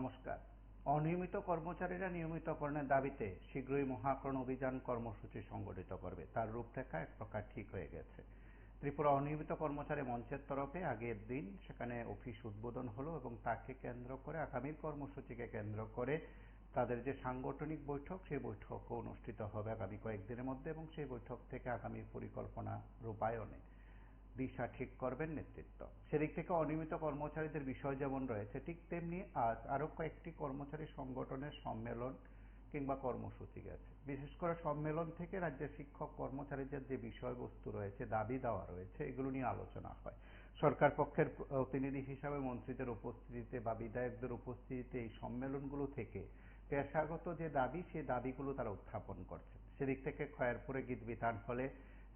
নমস্কার। অনিয়মিত কর্মচারীরা নিয়মিতকরণের দাবিতে শীঘ্রই মহাকরণ অভিযান কর্মসূচি সংগঠিত করবে, তার রূপরেখা এক প্রকার ঠিক হয়ে গেছে। ত্রিপুরা অনিয়মিত কর্মচারী মঞ্চের তরফে আগের দিন সেখানে অফিস উদ্বোধন হলো এবং তাকে কেন্দ্র করে আগামী কর্মসূচিকে কেন্দ্র করে তাদের যে সাংগঠনিক বৈঠক, সেই বৈঠকও অনুষ্ঠিত হবে আগামী কয়েকদিনের মধ্যে এবং সেই বৈঠক থেকে আগামী পরিকল্পনা রূপায়ণে দিশা ঠিক করবেন নেতৃত্ব। সেদিক থেকে অনিয়মিত কর্মচারীদের বিষয় যেমন রয়েছে, ঠিক তেমনি আজ আরও কয়েকটি কর্মচারী সংগঠনের সম্মেলন কিংবা কর্মসূচি গেছে। বিশেষ করে সম্মেলন থেকে রাজ্যের শিক্ষক কর্মচারীদের যে বিষয়বস্তু রয়েছে, দাবি দেওয়া রয়েছে, এগুলো নিয়ে আলোচনা হয়। সরকার পক্ষের প্রতিনিধি হিসাবে মন্ত্রীদের উপস্থিতিতে বা বিধায়কদের উপস্থিতিতে এই সম্মেলনগুলো থেকে পেশাগত যে দাবি, সেই দাবিগুলো তারা উত্থাপন করছে। সেদিক থেকে খয়েরপুরে গীতবিতান হলে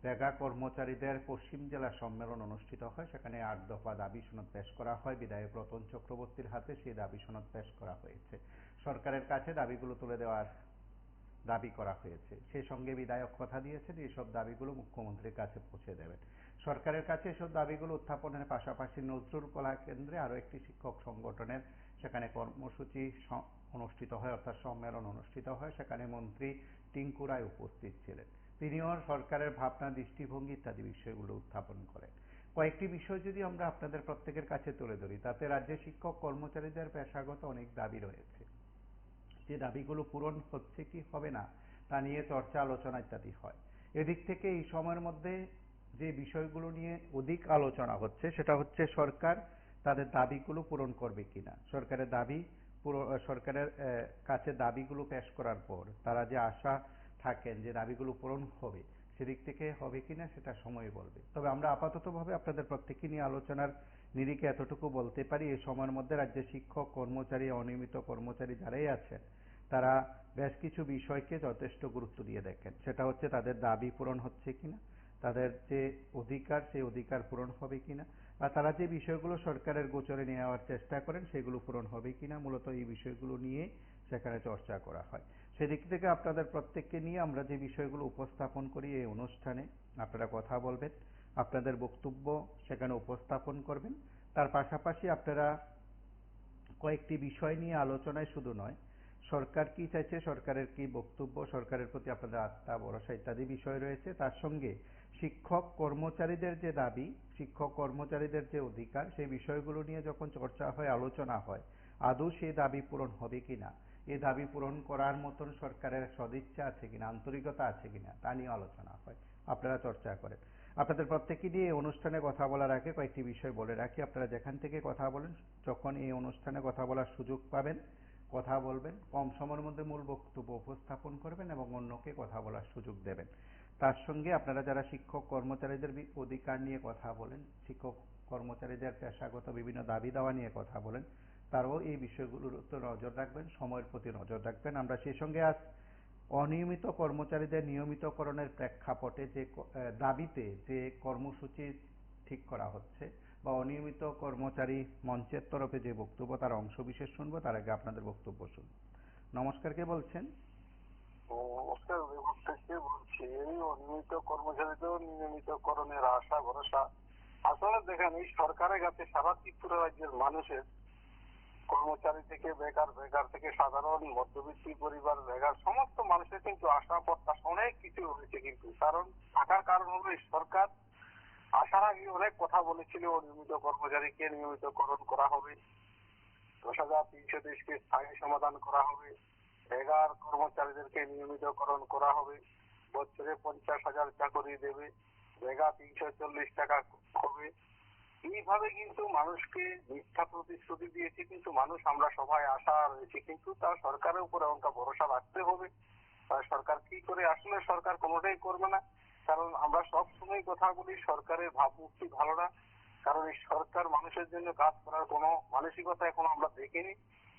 রেগা কর্মচারীদের পশ্চিম জেলা সম্মেলন অনুষ্ঠিত হয়। সেখানে ৮ দফা দাবি সনদ পেশ করা হয়। বিধায়ক রতন চক্রবর্তীর হাতে সেই দাবি সনদ পেশ করা হয়েছে। সরকারের কাছে দাবিগুলো তুলে দেওয়ার দাবি করা হয়েছে। সেই সঙ্গে বিধায়ক কথা দিয়েছেন এইসব দাবিগুলো মুখ্যমন্ত্রীর কাছে পৌঁছে দেবেন। সরকারের কাছে এসব দাবিগুলো উত্থাপনের পাশাপাশি নজরুল কলা কেন্দ্রে আরও একটি শিক্ষক সংগঠনের সেখানে কর্মসূচি অনুষ্ঠিত হয়, অর্থাৎ সম্মেলন অনুষ্ঠিত হয়। সেখানে মন্ত্রী টিঙ্কু রায় উপস্থিত ছিলেন। তিনিও সরকারের ভাবনা, দৃষ্টিভঙ্গি ইত্যাদি বিষয়গুলো উত্থাপন করেন। কয়েকটি বিষয় যদি আমরা আপনাদের প্রত্যেকের কাছে তুলে ধরি, তাতে রাজ্যের শিক্ষক কর্মচারীদের পেশাগত অনেক দাবি রয়েছে। যে দাবিগুলো পূরণ হচ্ছে কি হবে না তা নিয়ে চর্চা, আলোচনা ইত্যাদি হয়। এদিক থেকে এই সময়ের মধ্যে যে বিষয়গুলো নিয়ে অধিক আলোচনা হচ্ছে, সেটা হচ্ছে সরকার তাদের দাবিগুলো পূরণ করবে কিনা। সরকারের কাছে দাবিগুলো পেশ করার পর তারা যে আশা থাকেন যে দাবিগুলো পূরণ হবে, সেদিক থেকে হবে কিনা সেটা সময় বলবে। তবে আমরা আপাততভাবে আপনাদের প্রত্যেককে নিয়ে আলোচনার নিরিখে এতটুকু বলতে পারি, এই সময়ের মধ্যে রাজ্যের শিক্ষক কর্মচারী, অনিয়মিত কর্মচারী যারাই আছেন, তারা বেশ কিছু বিষয়কে যথেষ্ট গুরুত্ব দিয়ে দেখেন। সেটা হচ্ছে তাদের দাবি পূরণ হচ্ছে কিনা, তাদের যে অধিকার, সেই অধিকার পূরণ হবে কিনা, বা তারা যে বিষয়গুলো সরকারের গোচরে নিয়ে যাওয়ার চেষ্টা করেন সেগুলো পূরণ হবে কিনা। মূলত এই বিষয়গুলো নিয়ে সেখানে চর্চা করা হয়। সেদিক থেকে আপনাদের প্রত্যেককে নিয়ে আমরা যে বিষয়গুলো উপস্থাপন করি এই অনুষ্ঠানে, আপনারা কথা বলবেন, আপনাদের বক্তব্য সেখানে উপস্থাপন করবেন। তার পাশাপাশি আপনারা কয়েকটি বিষয় নিয়ে আলোচনায় শুধু নয়, সরকার কি চাইছে, সরকারের কি বক্তব্য, সরকারের প্রতি আপনাদের আস্থা, ভরসা ইত্যাদি বিষয় রয়েছে। তার সঙ্গে শিক্ষক কর্মচারীদের যে দাবি, শিক্ষক কর্মচারীদের যে অধিকার, সেই বিষয়গুলো নিয়ে যখন চর্চা হয়, আলোচনা হয়, আদৌ সেই দাবি পূরণ হবে কিনা, এই দাবি পূরণ করার মতন সরকারের সদিচ্ছা আছে কিনা, আন্তরিকতা আছে কিনা, তা নিয়ে আলোচনা হয়, আপনারা চর্চা করেন। আপনাদের প্রত্যেকে নিয়ে এই অনুষ্ঠানে কথা বলার আগে কয়েকটি বিষয় বলে রাখি। আপনারা যেখান থেকে কথা বলেন, যখন এই অনুষ্ঠানে কথা বলার সুযোগ পাবেন, কথা বলবেন, কম সময়ের মধ্যে মূল বক্তব্য উপস্থাপন করবেন এবং অন্যকে কথা বলার সুযোগ দেবেন। তার সঙ্গে আপনারা যারা শিক্ষক কর্মচারীদের অধিকার নিয়ে কথা বলেন, শিক্ষক কর্মচারীদের পেশাগত বিভিন্ন দাবি দাওয়া নিয়ে কথা বলেন, তারাও এই বিষয়গুলোর উপর নজর রাখবেন, সময়ের প্রতি নজর রাখবেন। আমরা সেই সঙ্গে আজ অনিয়মিত কর্মচারীদের নিয়মিতকরণের প্রেক্ষাপটে যে দাবিতে যে কর্মসূচি ঠিক করা হচ্ছে, বা অনিয়মিত কর্মচারী মঞ্চের তরফে যে বক্তব্য, তার অংশবিশেষ শুনবো। তার আগে আপনাদের বক্তব্য শুনবো। নমস্কার, কে বলছেন? নমস্কার, বিভাগ থেকে বলছি। এই অনিয়মিত কর্মচারীদের নিয়মিতকরণের আশা ভরসা, আসলে দেখেন, এই সরকারের কাছে সারা ত্রিপুরা রাজ্যের মানুষের, কর্মচারী থেকে বেকার, বেকার থেকে সাধারণ মধ্যবিত্ত পরিবার, বেকার সমস্ত মানুষের কিন্তু আশা প্রত্যাশা অনেক কিছু রয়েছে। কিন্তু থাকার কারণ হলো এই সরকার আসার আগে অনেক কথা বলেছিল অনিয়মিত কর্মচারীকে নিয়মিতকরণ করা হবে, 10,330 কে স্থায়ী সমাধান করা হবে, বেকার কর্মচারীদেরকে নিয়মিতকরণ করা হবে, বছরে 50,000 চাকরি দেবে, বেগা 340 টাকা হবে। এইভাবে কিন্তু মানুষকে মিথ্যা প্রতিশ্রুতি দিয়েছে, কিন্তু মানুষ, আমরা সবাই আশা রয়েছে, কিন্তু তার সরকারের উপরে অনেকটা ভরসা রাখতে হবে। সরকার কি করে, আসলে সরকার কোনোটাই করবে না। কারণ আমরা সব সময় কথা বলি, সরকারের ভাবমূর্তি ভালো না। কারণ এই সরকার মানুষের জন্য কাজ করার কোনো মানসিকতা এখন আমরা দেখিনি।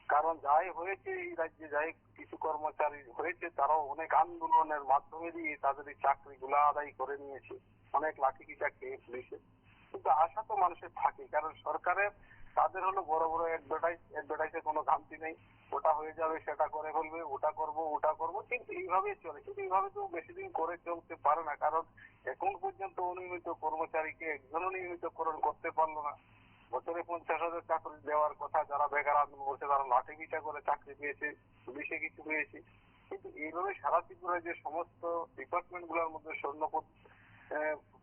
কারণ যাই হয়েছে এই রাজ্যে, যাই কিছু কর্মচারী হয়েছে, তারাও অনেক আন্দোলনের মাধ্যমে দিয়ে তাদের এই চাকরিগুলো আদায় করে নিয়েছে, অনেক লাঠি কিটা খেয়ে পুলিশে। কিন্তু আশা তো মানুষের থাকে, কারণ সরকারের তাদের হলো বড় বড় অ্যাডভার্টাইজে কোনো ঘামতি নেই, ওটা হয়ে যাবে, সেটা করে ফেলবে, ওটা করবো, কিন্তু এইভাবেই চলে। কিন্তু এইভাবে তো বেশি দিন করে চলতে পারে না, কারণ এখন পর্যন্ত অনিয়মিত কর্মচারীকে একজনও নিয়মিতকরণ করতে পারলো না। বছরে 50,000 চাকরি দেওয়ার কথা, যারা বেকার আন্দোলন করছে তারা লাঠি পিটা করে চাকরি পেয়েছে, পুলিশে কিছু পেয়েছে। কিন্তু এইভাবে সারা ত্রিপুরায় যে সমস্ত ডিপার্টমেন্ট গুলোর মধ্যে স্বর্ণপদ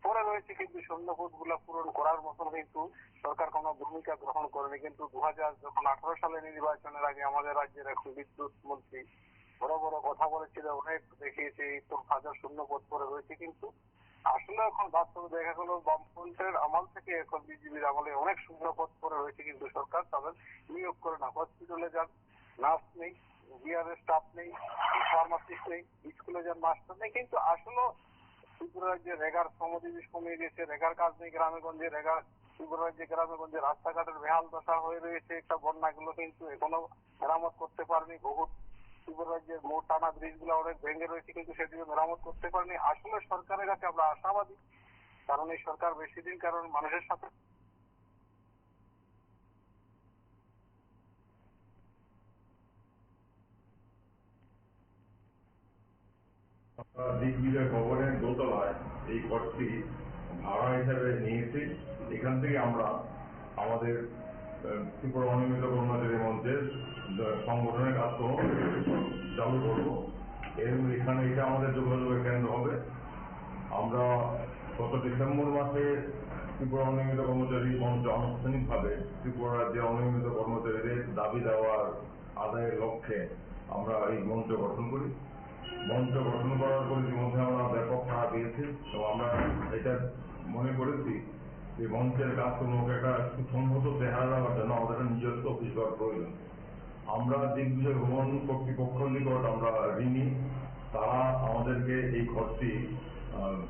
পড়ে রয়েছে, কিন্তু স্বর্ণপদ গুলা পূরণ করার মতন কিন্তু সরকার কোনো ভূমিকা গ্রহণ করেনি। কিন্তু 2018 সালে নির্বাচনের আগে আমাদের রাজ্যের এখন বিদ্যুৎ মন্ত্রী বড় বড় কথা বলেছিল, অনেক দেখিয়েছে তো হাজার শূন্যপদ পড়ে রয়েছে। কিন্তু আসলে এখন বাস্তবে দেখা গেল বামফ্রন্টের আমল থেকে এখন বিজেপির আমলে অনেক শূন্যপদ পড়ে রয়েছে, কিন্তু সরকার তাদের নিয়োগ করে না। হসপিটালে যান নার্স নেই, বিআরএস স্টাফ নেই, ফার্মাসিস্ট নেই, স্কুলে যান মাস্টার নেই। কিন্তু আসলে ত্রিপুরা রাজ্যে রেগার শ্রমদিবস কমিয়ে দিয়েছে, রেগার কাজ নেই গ্রামে গঞ্জে। রেগার ত্রিপুরা রাজ্যে গ্রামে গঞ্জে রাস্তাঘাটের বেহাল দশা হয়ে রয়েছে। একটা বন্যাগুলো কিন্তু এখনো মেরামত করতে পারেনি। বহুত ত্রিপুরা রাজ্যের মোট টানা ব্রিজ গুলো অনেক ভেঙে রয়েছে, কিন্তু সেদিকে মেরামত করতে পারেনি। আসলে সরকারের কাছে আমরা আশাবাদী, কারণ এই সরকার বেশি দিন কারণ মানুষের সাথে দিগ্বিজয় ভবনের দোতলায় এই ঘরটি ভাড়া হিসাবে নিয়েছি। এখান থেকে আমরা আমাদের ত্রিপুরা অনিয়মিত কর্মচারী মঞ্চের সংগঠনের কাজকর্ম চালু করবো। এখানে এটা আমাদের যোগাযোগের কেন্দ্র হবে। আমরা গত ডিসেম্বর মাসে ত্রিপুরা অনিয়মিত কর্মচারী মঞ্চ আনুষ্ঠানিকভাবে ত্রিপুরা রাজ্যের অনিয়মিত কর্মচারীদের দাবি দেওয়ার আদায়ের লক্ষ্যে আমরা এই মঞ্চ গঠন করি। মঞ্চ গঠন করার পর ইতিমধ্যে আমরা ব্যাপক সাড়া পেয়েছি। তো আমরা এটা মনে করেছি যে মঞ্চের কাজকর্মকে একটা সুসংহত চেহারা দেওয়ার জন্য আমাদের একটা নিজস্ব অফিস ঘর প্রয়োজন। আমরা দিগ্বিজয় ভবন কর্তৃপক্ষের নিকট আমরা ঋণী। তারা আমাদেরকে এই ঘরটি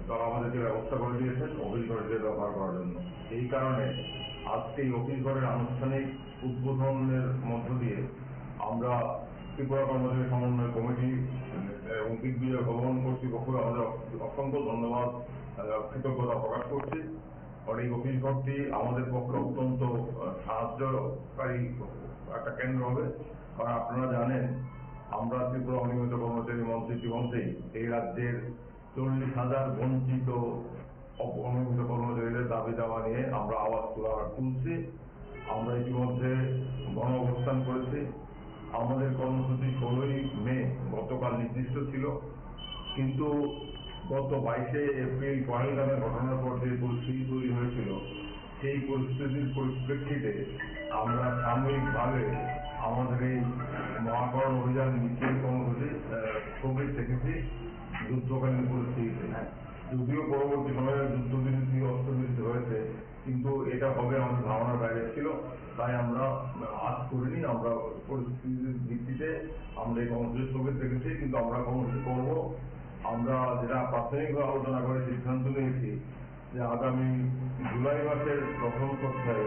তারা আমাদেরকে ব্যবস্থা করে দিয়েছেন অফিস ঘরটি ব্যবহার করার জন্য। এই কারণে আজকে এই অফিস ঘরের আনুষ্ঠানিক উদ্বোধনের মধ্য দিয়ে আমরা ত্রিপুরা কর্মচারী সমন্বয় কমিটি এবং দিগ্বিজয় ভবন কর্তৃপক্ষকে আমাদের অসংখ্য ধন্যবাদ, কৃতজ্ঞতা প্রকাশ করছি। আর এই অফিস ঘরটি আমাদের পক্ষে অত্যন্ত সাহায্যকারী একটা কেন্দ্র হবে। কারণ আপনারা জানেন আমরা ত্রিপুরা অনিয়মিত কর্মচারী মঞ্চ ইতিমধ্যেই এই রাজ্যের 40,000 বঞ্চিত অনিয়মিত কর্মচারীদের দাবি দাওয়া নিয়ে আমরা আওয়াজ তুলছি। আমরা ইতিমধ্যে গণ অবস্থান করেছি। আমাদের কর্মসূচি 16ই মে গতকাল নির্দিষ্ট ছিল, কিন্তু গত 22শে এপ্রিল পহেলগামের ঘটনার পর যে পরিস্থিতি তৈরি হয়েছিল, সেই পরিস্থিতির পরিপ্রেক্ষিতে আমরা সাময়িকভাবে আমাদের এই মহাকরণ অভিযান মিছিল কর্মসূচি স্থগিত রেখেছি যুদ্ধকালীন পরিস্থিতিতে। যদিও পরবর্তী সময়ে যুদ্ধবিরতি অস্ত্রবিরতি হয়েছে, কিন্তু এটা হবে আমাদের ধারণার বাইরে ছিল। তাই আমরা আজ করিনি। আমরা পরিস্থিতির ভিত্তিতে আমরা এই কর্মসূচি স্থগিত রেখেছি, কিন্তু আমরা কর্মসূচি করবো। আমরা যেটা প্রাথমিকভাবে আলোচনা করে সিদ্ধান্ত নিয়েছি যে আগামী জুলাই মাসের প্রথম সপ্তাহে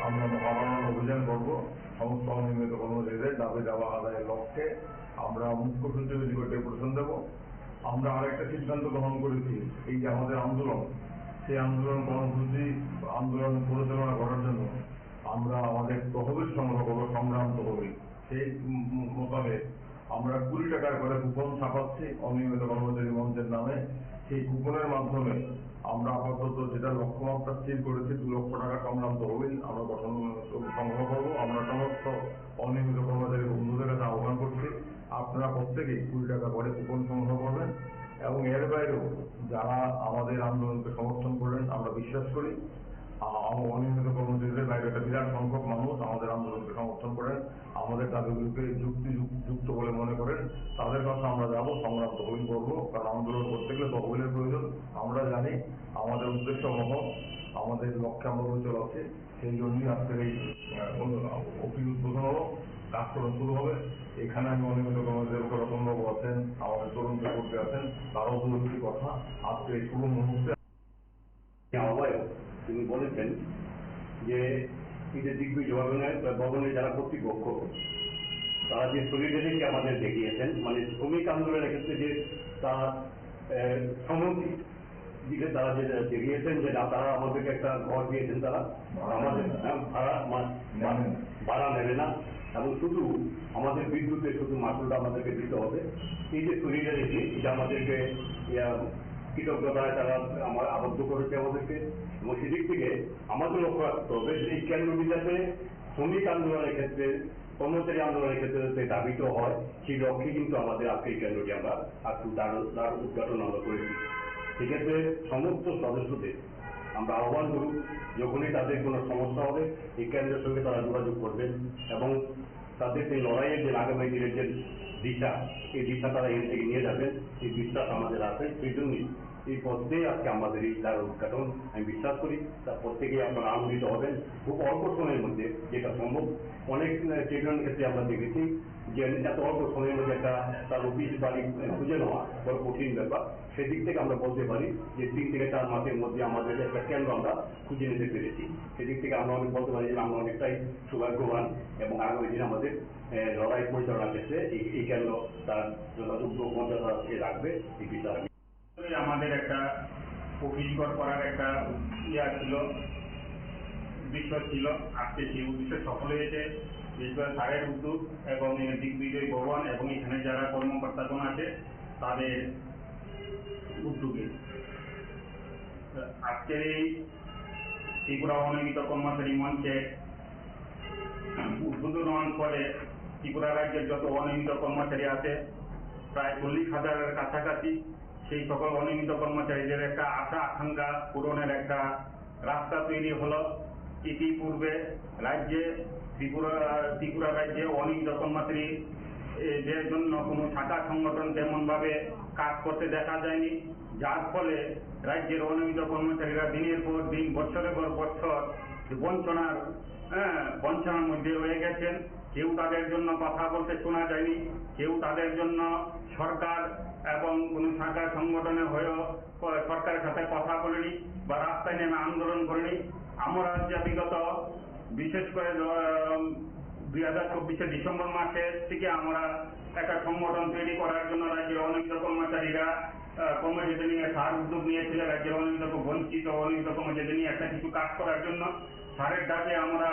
আমরা মহাকরণ অভিযান করবো। সমস্ত অনিয়মিত কর্মচারীদের দাবি দেওয়া আদায়ের লক্ষ্যে আমরা মুখ্য সচিবের নিকট ডেপুটেশন দেবো। আমরা আরেকটা সিদ্ধান্ত গ্রহণ করেছি, এই যে আমাদের আন্দোলন, সেই আন্দোলন কর্মসূচি আন্দোলন পরিচালনা করার জন্য আমরা আমাদের তহবিল সংগ্রহ করবো, সংগ্রাম তহবিল। সেই মোতাবেক আমরা 20 টাকার করে কুপন ছাপাচ্ছি অনিয়মিত কর্মচারী মঞ্চের নামে। সেই কুপনের মাধ্যমে আমরা আপাতত যেটা লক্ষ্যমাত্রা স্থির করেছি 2 লক্ষ টাকা সংগ্রাম তহবিল আমরা গঠন সংগ্রহ করবো। আমরা সমস্ত অনিয়মিত কর্মচারী বন্ধুদের কাছে আহ্বান করছি, আপনারা প্রত্যেকেই 20 টাকা করে কুপন সংগ্রহ করবেন। এবং এর বাইরেও যারা আমাদের আন্দোলনকে সমর্থন করলেন, আমরা বিশ্বাস করি অনিয়মিত কর্মচারীদের বাইরে একটা বিরাট সংখ্যক মানুষ আমাদের আন্দোলনকে সমর্থন করেন, আমাদের দাবিগুলোকে যুক্তিযুক্ত বলে মনে করেন। তাদের কাছে আমরা যাবো, সংগ্রাম তহবিল করবো। কারণ আন্দোলন করতে গেলে তহবিলের প্রয়োজন। আমরা জানি আমাদের উদ্দেশ্য মহৎ, আমাদের লক্ষ্যে আমরা অবিচল আছি। সেই জন্যই আজকের এই অফিস উদ্বোধন হলো, কাজকর্ম শুরু হবে। এখানে আমি অনিয়মিত কর্মচারী রতনবাবু আছেন, আমাদের তরুণ চক্রবর্তী আছেন, তারাও দু একটি কথা আজকে এই শুভ মুহূর্তে আহ্বায়ক তিনি বলেছেন যে এই যে দিগ্বিজয় ভবনের যারা কর্তৃপক্ষ তারা যে সলিডারিটি আমাদের দেখিয়েছেন, মানে শ্রমিক আন্দোলনের ক্ষেত্রে যে তার সম্মতি দিকে তারা যে দেখিয়েছেন যে না তারা আমাদেরকে একটা ঘর দিয়েছেন, তারা আমাদের ভাড়া নেবে না এবং শুধু আমাদের বিদ্যুতের শুধু মাসুলটা আমাদেরকে দিতে হবে। এই যে সলিডারিটি এটা আমাদেরকে কৃতজ্ঞতায় তারা আমার আবদ্ধ করেছে আমাদেরকে, এবং সেদিক থেকে আমাদের লক্ষ্য রাখতে হবে যে এই কেন্দ্রটি যাতে শ্রমিক আন্দোলনের ক্ষেত্রে, কর্মচারী আন্দোলনের ক্ষেত্রে যাতে দাবিত হয়, সেই লক্ষ্যে কিন্তু আমাদের আজকে এই কেন্দ্রটি আমরা একটু দ্বার উদ্ঘাটন আমরা করেছি। সেক্ষেত্রে সমস্ত সদস্যদের আমরা আহ্বান করব, যখনই তাদের কোনো সমস্যা হবে এই কেন্দ্রের সঙ্গে তারা যোগাযোগ করবেন, এবং তাদের এই লড়াইয়ের যে আগামী দিনের যে দিশা, এই দিশা তারা এখান থেকে নিয়ে যাবেন, এই বিশ্বাস আমাদের আছে। সেই জন্যই এই পথে আজকে আমাদের এই দ্বার উদ্ঘাটন আমি বিশ্বাস করি তার প্রত্যেকেই আপনারা আনন্দিত হবেন খুব অল্প সময়ের মধ্যে, যেটা সম্ভব। অনেক ট্রেডের ক্ষেত্রে আমরা দেখেছি যে এত অল্প সময়ের মধ্যে একটা তার অফিস বাড়ি খুঁজে নেওয়া বড় কঠিন ব্যাপার। সেদিক থেকে আমরা বলতে পারি যে 3 থেকে 4 মাসের মধ্যে আমাদের একটা কেন্দ্র আমরা খুঁজে নিতে পেরেছি। সেদিক থেকে আমরা অনেক বলতে পারি যে আমরা অনেকটাই সৌভাগ্যবান, এবং আগামী দিনে আমাদের লড়াই পরিচালনার ক্ষেত্রে এই কেন্দ্র তার যথাযোগ্য মর্যাদা রাখবে এই বিষয়ে আমাদের একটা অভিজ্ঞতা করার একটা ছিল, উদ্দেশ্য ছিল। আজকে সেই উদ্দেশ্য সফল হয়েছে স্যারের উদ্যোগ এবং দিগ্বিজয় ভবন এবং এখানে যারা কর্মকর্তাগণ আছে তাদের উদ্যোগে আজকের এই ত্রিপুরা অনিয়মিত কর্মচারী মঞ্চে উদ্বোধন হওয়ার ফলে ত্রিপুরা রাজ্যের যত অনিয়মিত কর্মচারী আছে প্রায় 40,000-এর কাছাকাছি, সেই সকল অনিয়মিত কর্মচারীদের একটা আশা আকাঙ্ক্ষা পূরণের একটা রাস্তা তৈরি হলো। ইতিপূর্বে রাজ্যে ত্রিপুরা রাজ্যে অনিয়মিত কর্মচারী এদের জন্য কোনো শাখা সংগঠন তেমন ভাবে কাজ করতে দেখা যায়নি, যার ফলে রাজ্যের অনিয়মিত কর্মচারীরা দিনের পর দিন, বছরের পর বছর বঞ্চনার মধ্যে রয়ে গেছেন। কেউ তাদের জন্য কথা বলতে শোনা যায়নি, কেউ তাদের জন্য সরকার এবং কোন শাখা সংগঠনে হয়েও সরকারের সাথে কথা বলেনি বা রাস্তায় নেমে আন্দোলন করেনি। আমরা যে বিগত বিশেষ করে 2024 ডিসেম্বর মাসের থেকে আমরা একটা সংগঠন তৈরি করার জন্য রাজ্যের অনিয়মিত কর্মচারীরা কর্মচারীদের নিয়ে স্যার উদ্যোগ নিয়েছিল, রাজ্যের অনিয়মিত বঞ্চিত অনিয়মিত কর্মচারীদের নিয়ে একটা কিছু কাজ করার জন্য স্যারের ডাকে আমরা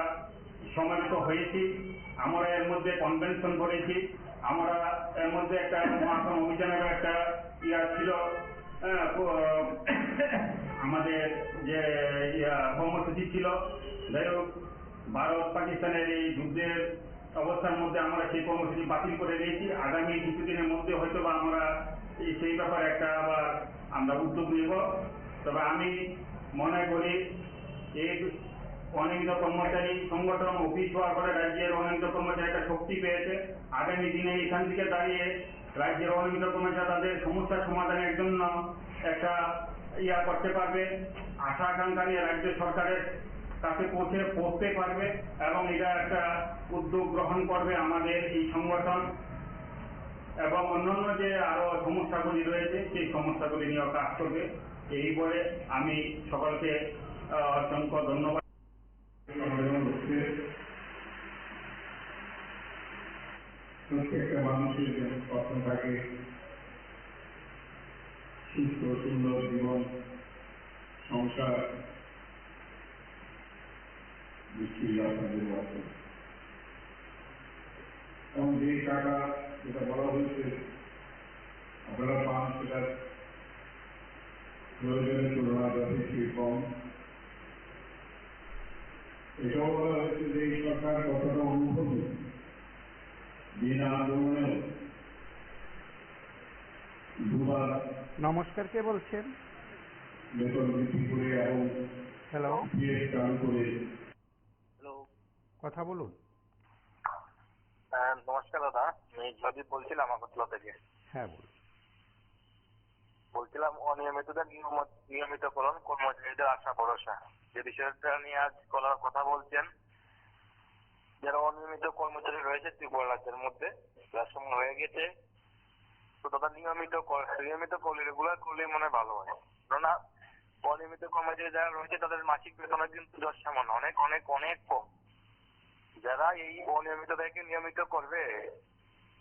সমাবেত হয়েছি। আমরা এর মধ্যে কনভেনশন করেছি, আমরা এর মধ্যে একটা মহাসন অভিযানের একটা ছিল, আমাদের যে কর্মসূচি ছিল। যাই হোক, ভারত পাকিস্তানের এই যুদ্ধের অবস্থার মধ্যে আমরা সেই কর্মসূচি বাতিল করে দিয়েছি। আগামী কিছুদিনের মধ্যে হয়তো বা আমরা সেই ব্যাপারে একটা আবার আমরা উদ্যোগ নেব। তবে আমি মনে করি এই অনিয়মিত কর্মচারী সংগঠন অফিস হওয়ার পরে রাজ্যের অনিয়মিত কর্মচারী একটা শক্তি পেয়েছে। আগামী দিনে এখান থেকে দাঁড়িয়ে রাজ্যের অনিয়মিত কর্মচারী তাদের সমস্যা সমাধানের জন্য একটা করতে পারবে, আশা আকাঙ্ক্ষা নিয়ে রাজ্য সরকারের কাছে পৌঁছতে পারবে, এবং এটা একটা উদ্যোগ গ্রহণ করবে আমাদের এই সংগঠন, এবং অন্যান্য যে আরো সমস্যাগুলি রয়েছে সেই সমস্যাগুলি নিয়েও কাজ করবে। এই বলে আমি সকলকে অসংখ্য ধন্যবাদ। প্রত্যেকটা মানুষের যেন স্বপ্ন থাকে সুস্থ সুন্দর জীবন, সংসার, এবং যে টাকা যেটা বলা হয়েছে আপনারা পান সেটা প্রয়োজনের তুলনায় যথেষ্টই কম। এটাও বলা হয়েছে যে এই সরকার কতটা অনুভবী, বিনা আন্দোলনেও দুবার নমস্কার, কে বলছেন? বেতন বৃদ্ধি করে এবং হ্যালো, পিএফ চালু করে। হ্যালো, কথা বলুন। নমস্কার দাদা, আমি জয়দীপ বলছিলাম আগরতলা থেকে। হ্যাঁ বলুন। বলছিলাম অনিয়মিতদের নিয়মিতকরণ, কর্মচারীদের আশা ভরসা, যে বিষয়টা নিয়ে আজ কথা বলছেন। যারা অনিয়মিত কর্মচারী রয়েছে ত্রিপুরা রাজ্যের মধ্যে, যার সময় হয়ে গেছে, তো তারা নিয়মিত করলে, রেগুলার করলে মনে ভালো হয়। কেননা অনিয়মিত কর্মচারী যারা রয়েছে তাদের মাসিক বেতনের কিন্তু যৎসামান্য অনেক অনেক অনেক কম। যারা এই অনিয়মিতদেরকে নিয়মিত করবে,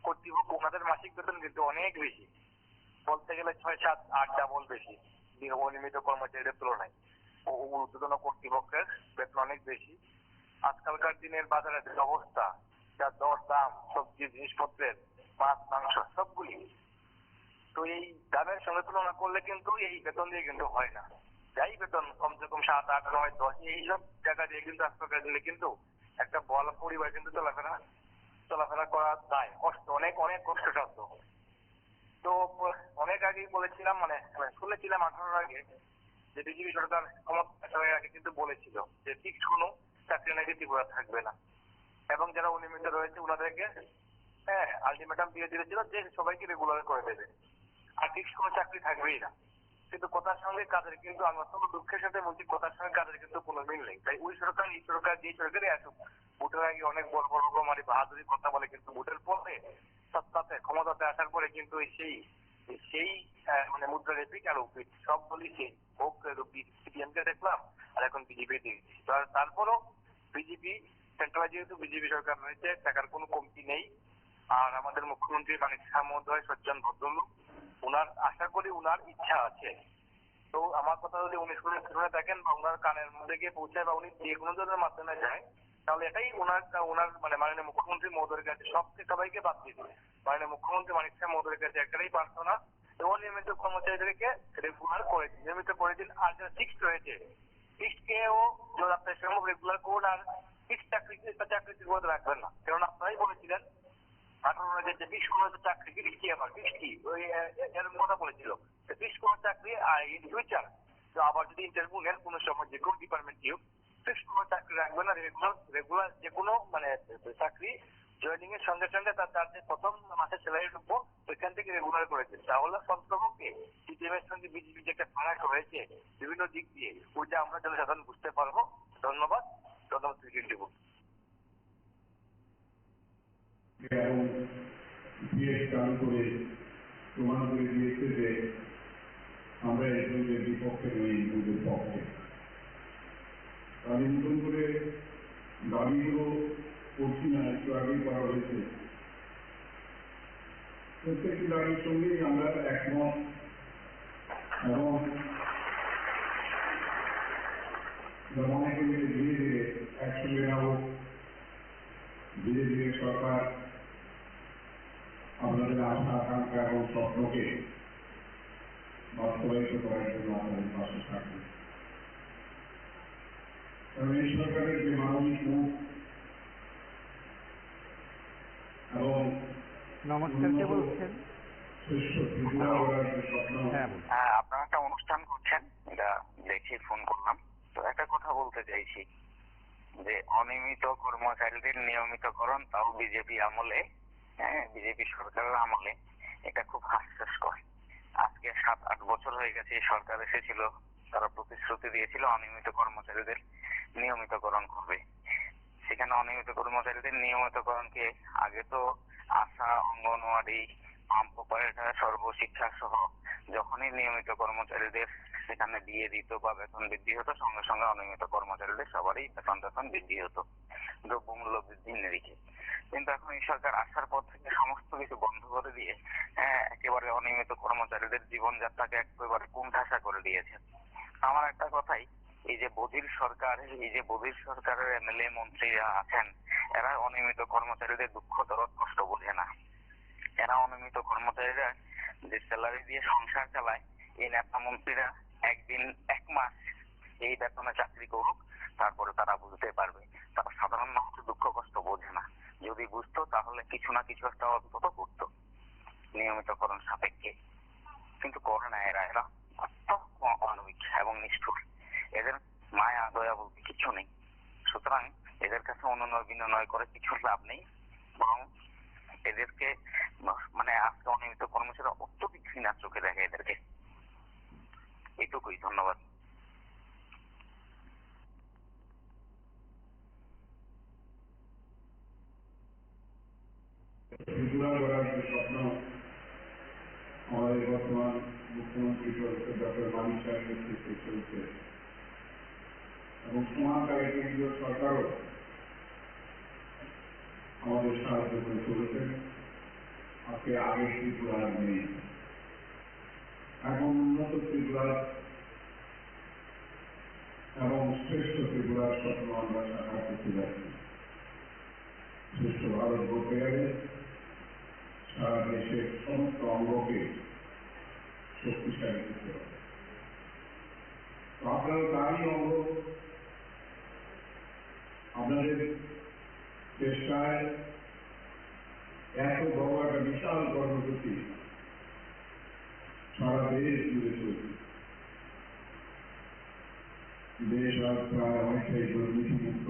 কর্তৃপক্ষ ওনাদের মাসিক বেতন কিন্তু অনেক বেশি, বলতে গেলে 6-7-8 ডাবল বেশি অনিয়মিত কর্মচারীদের তুলনায়। ঊর্ধ্বতন কর্তৃপক্ষের বেতন অনেক বেশি। আজকালকার দিনের বাজারে যে অবস্থা, যা দর দাম, সবজি জিনিসপত্রের, মাছ মাংস সবগুলি, তো এই দামের সঙ্গে তুলনা করলে কিন্তু এই বেতন দিয়ে কিন্তু হয় না। যাই বেতন কমসে কম 7, 8, 9, 10 এইসব টাকা দিয়ে কিন্তু হাসপাতালে দিলে কিন্তু একটা বড় পরিবার কিন্তু চলাফেরা করা যায়, কষ্ট অনেক অনেক কষ্টসাধ্য। তো অনেক আগেই বলেছিলাম, মানে শুনেছিলাম 18 আগে যে বিজেপি সরকার ক্ষমতার আগে কিন্তু বলেছিল যে ফিক্সড কোনো চাকরি নাকি ত্রিপুরা থাকবে না, এবং যারা অনিয়মিত রয়েছে ওনাদেরকে আলটিমেটাম দিয়ে দিয়েছিল যে সবাইকে রেগুলার করে দেবে, আর ফিক্সড কোনো চাকরি থাকবেই না। কিন্তু কথার সঙ্গে কাজের কিন্তু আমরা তো দুঃখের সাথে বলছি, কথার সঙ্গে কাজের কিন্তু কোনো মিল নেই। তাই ওই সরকার এই সরকার যে সরকারই আসুক, ভোটের আগে অনেক বড় বড় রকমারি বাহাদুরি কথা বলে, কিন্তু ভোটের পরে সত্তাতে ক্ষমতাতে আসার পরে কিন্তু সেই মানে মুদ্রা রেপিক আর উপিট সব বলি সেই হোক সিপিএম কে দেখলাম আর এখন বিজেপি দেখছি। তারপরও বিজেপি সেন্ট্রালে যেহেতু বিজেপি সরকার রয়েছে, টাকার কোনো কমতি নেই। আর আমাদের মুখ্যমন্ত্রী মানিক শাহ মহোদয় সজ্জন ভদ্রলোক, উনার আশা করি উনার ইচ্ছা আছে। তো আমার কথা যদি উনি শুনে থাকেন বা উনার কানের মধ্যে গিয়ে পৌঁছায় বা উনি যে কোনো ধরনের মাধ্যমে যায়, তাহলে এটাই ওনার মানে মাননীয় মুখ্যমন্ত্রী মহোদয়ের কাছে সবাইকে বাদ দিয়ে দেবে। মাননীয় মুখ্যমন্ত্রী মানিক শাহ মহোদয়ের কাছে একটাই প্রার্থনা, অনিয়মিত কর্মচারীদেরকে রেগুলার করে দিন, নিয়মিত করে দিন। আর যারা ফিক্সড রয়েছে, ফিক্সড কেও আপনার সম্ভব রেগুলার করুন, আর ফিক্সড চাকরি মধ্যে রাখবেন না। কারণ আপনারাই বলেছিলেন 18 আগে যে ফিক্সড কোনো চাকরি ফিক্সড আবার ফিক্সড ওই এরকম কথা বলেছিল, ফিক্সড কোনো চাকরি আর ইন ফিউচার তো আবার যদি ইন্টারভিউ নেন কোনো সময় যে কোনো ডিপার্টমেন্ট কেউ ফিক্সড কোনো চাকরি রাখবেন না, রেগুলার যে কোনো মানে চাকরি জয়েনিং এর সঙ্গে সঙ্গে তার যে প্রথম মাসের স্যালারি ঢুকবো ওইখান থেকে রেগুলার করে দিন। তাহলে সন্তপক্ষে সিপিএম এর সঙ্গে বিজেপি যে একটা ফারাক হয়েছে বিভিন্ন দিক দিয়ে, ওইটা আমরা জনসাধারণ বুঝতে পারবো। ধন্যবাদ। ধন্যবাদ। এবং বিএড চালু করে প্রমাণ করে দিয়েছে যে আমরা এই দুধের বিপক্ষে নই, এই দুধের পক্ষে। তাদের নতুন করে দাবিগুলো করছি না, একটু আগেই করা হয়েছে। প্রত্যেকটি দাবির সঙ্গেই আমরা একমত, এবং মনে করি যে ধীরে ধীরে একসঙ্গে না হোক, ধীরে ধীরে সরকার আপনাদের আশা আকাঙ্ক্ষা এবং স্বপ্নকে বাস্তবায়িত করার জন্য আপনাদের পাশে থাকবে। কারণ এই সরকারের যে মানবিক মুখ এবং নমস্কার, কে বলছেন? শ্রেষ্ঠ ত্রিপুরা গড়ার যে স্বপ্ন। হ্যাঁ, আপনারা একটা অনুষ্ঠান করছেন, এটা দেখে ফোন করলাম। তো একটা কথা বলতে চাইছি যে অনিয়মিত কর্মচারীদের নিয়মিতকরণ, তাও বিজেপি আমলে, বিজেপি সরকারের আমলে, এটা খুব হাস্যাস্পদ। আজকে 7-8 বছর হয়ে গেছে এই সরকার এসেছিল, তারা প্রতিশ্রুতি দিয়েছিল অনিয়মিত কর্মচারীদের নিয়মিতকরণ করবে। সেখানে অনিয়মিত কর্মচারীদের নিয়মিতকরণকে আগে তো আশা, অঙ্গনওয়াড়ি, পাম্প অপারেটর, সর্বশিক্ষা সহ যখনই নিয়মিত কর্মচারীদের সেখানে দিয়ে দিত বা বেতন বৃদ্ধি হতো, সঙ্গে সঙ্গে অনিয়মিত কর্মচারীদের সবারই বেতন বৃদ্ধি হতো দ্রব্যমূল্য বৃদ্ধির নিরিখে। কিন্তু এখন এই সরকার আসার পর থেকে সমস্ত কিছু বন্ধ করে দিয়ে একেবারে অনিয়মিত কর্মচারীদের জীবনযাত্রাকে একেবারে কোণঠাসা করে দিয়েছে। আমার একটা কথাই, এই যে বধির সরকারের এমএলএ মন্ত্রীরা আছেন, এরা অনিয়মিত কর্মচারীদের দুঃখ দরদ কষ্ট বোঝে না। এরা অনিয়মিত কর্মচারীরা যে স্যালারি দিয়ে সংসার চালায়, এই নেতা মন্ত্রীরা একদিন 1 মাস এই বেতনে চাকরি করুক, তারপরে তারা বুঝতে পারবে। তারা সাধারণ মানুষের দুঃখ কষ্ট বোঝে না। যদি বুঝতো তাহলে কিছু না কিছু একটা অন্তত করতো নিয়মিতকরণ সাপেক্ষে, কিন্তু করে না। এরা অমানবিক এবং নিষ্ঠুর। এদের মায়া দয়া বলতে কিছু নেই। সুতরাং এদের কাছে অনুনয় বিনয় করে কিছু লাভ নেই, বরং এদেরকে মানে আজকে অনিয়মিত কর্মচারীরা অত্যধিক ঘৃণার চোখে দেখে এদেরকে। এটুকুই। ধন্যবাদ। ত্রিপুরা গড়ার যে স্বপ্ন আমাদের বর্তমান মুখ্যমন্ত্রী ডক্টর মানিক শাহের নেতৃত্বে চলছে, এবং সমানকালে কেন্দ্রীয় সরকারও আমাদের সাহায্য করে চলেছেন। আজকে আগের ত্রিপুরা নেই, এখন উন্নত ত্রিপুরা এবং শ্রেষ্ঠ ত্রিপুরার স্বপ্ন আমরা সাকার করতে যাচ্ছি। শ্রেষ্ঠ ভারত বলতে গেলে সারা দেশের সমস্ত অঙ্গকে শক্তিশালী করতে হবে। তো আপনারা তারই অঙ্গ, আপনাদের চেষ্টায় এত বড় একটা বিশাল কর্মসূচি সারা দেশ জুড়ে চলছে। দেশ আজ প্রায় অনেকটাই দুর্নীতিমুক্ত,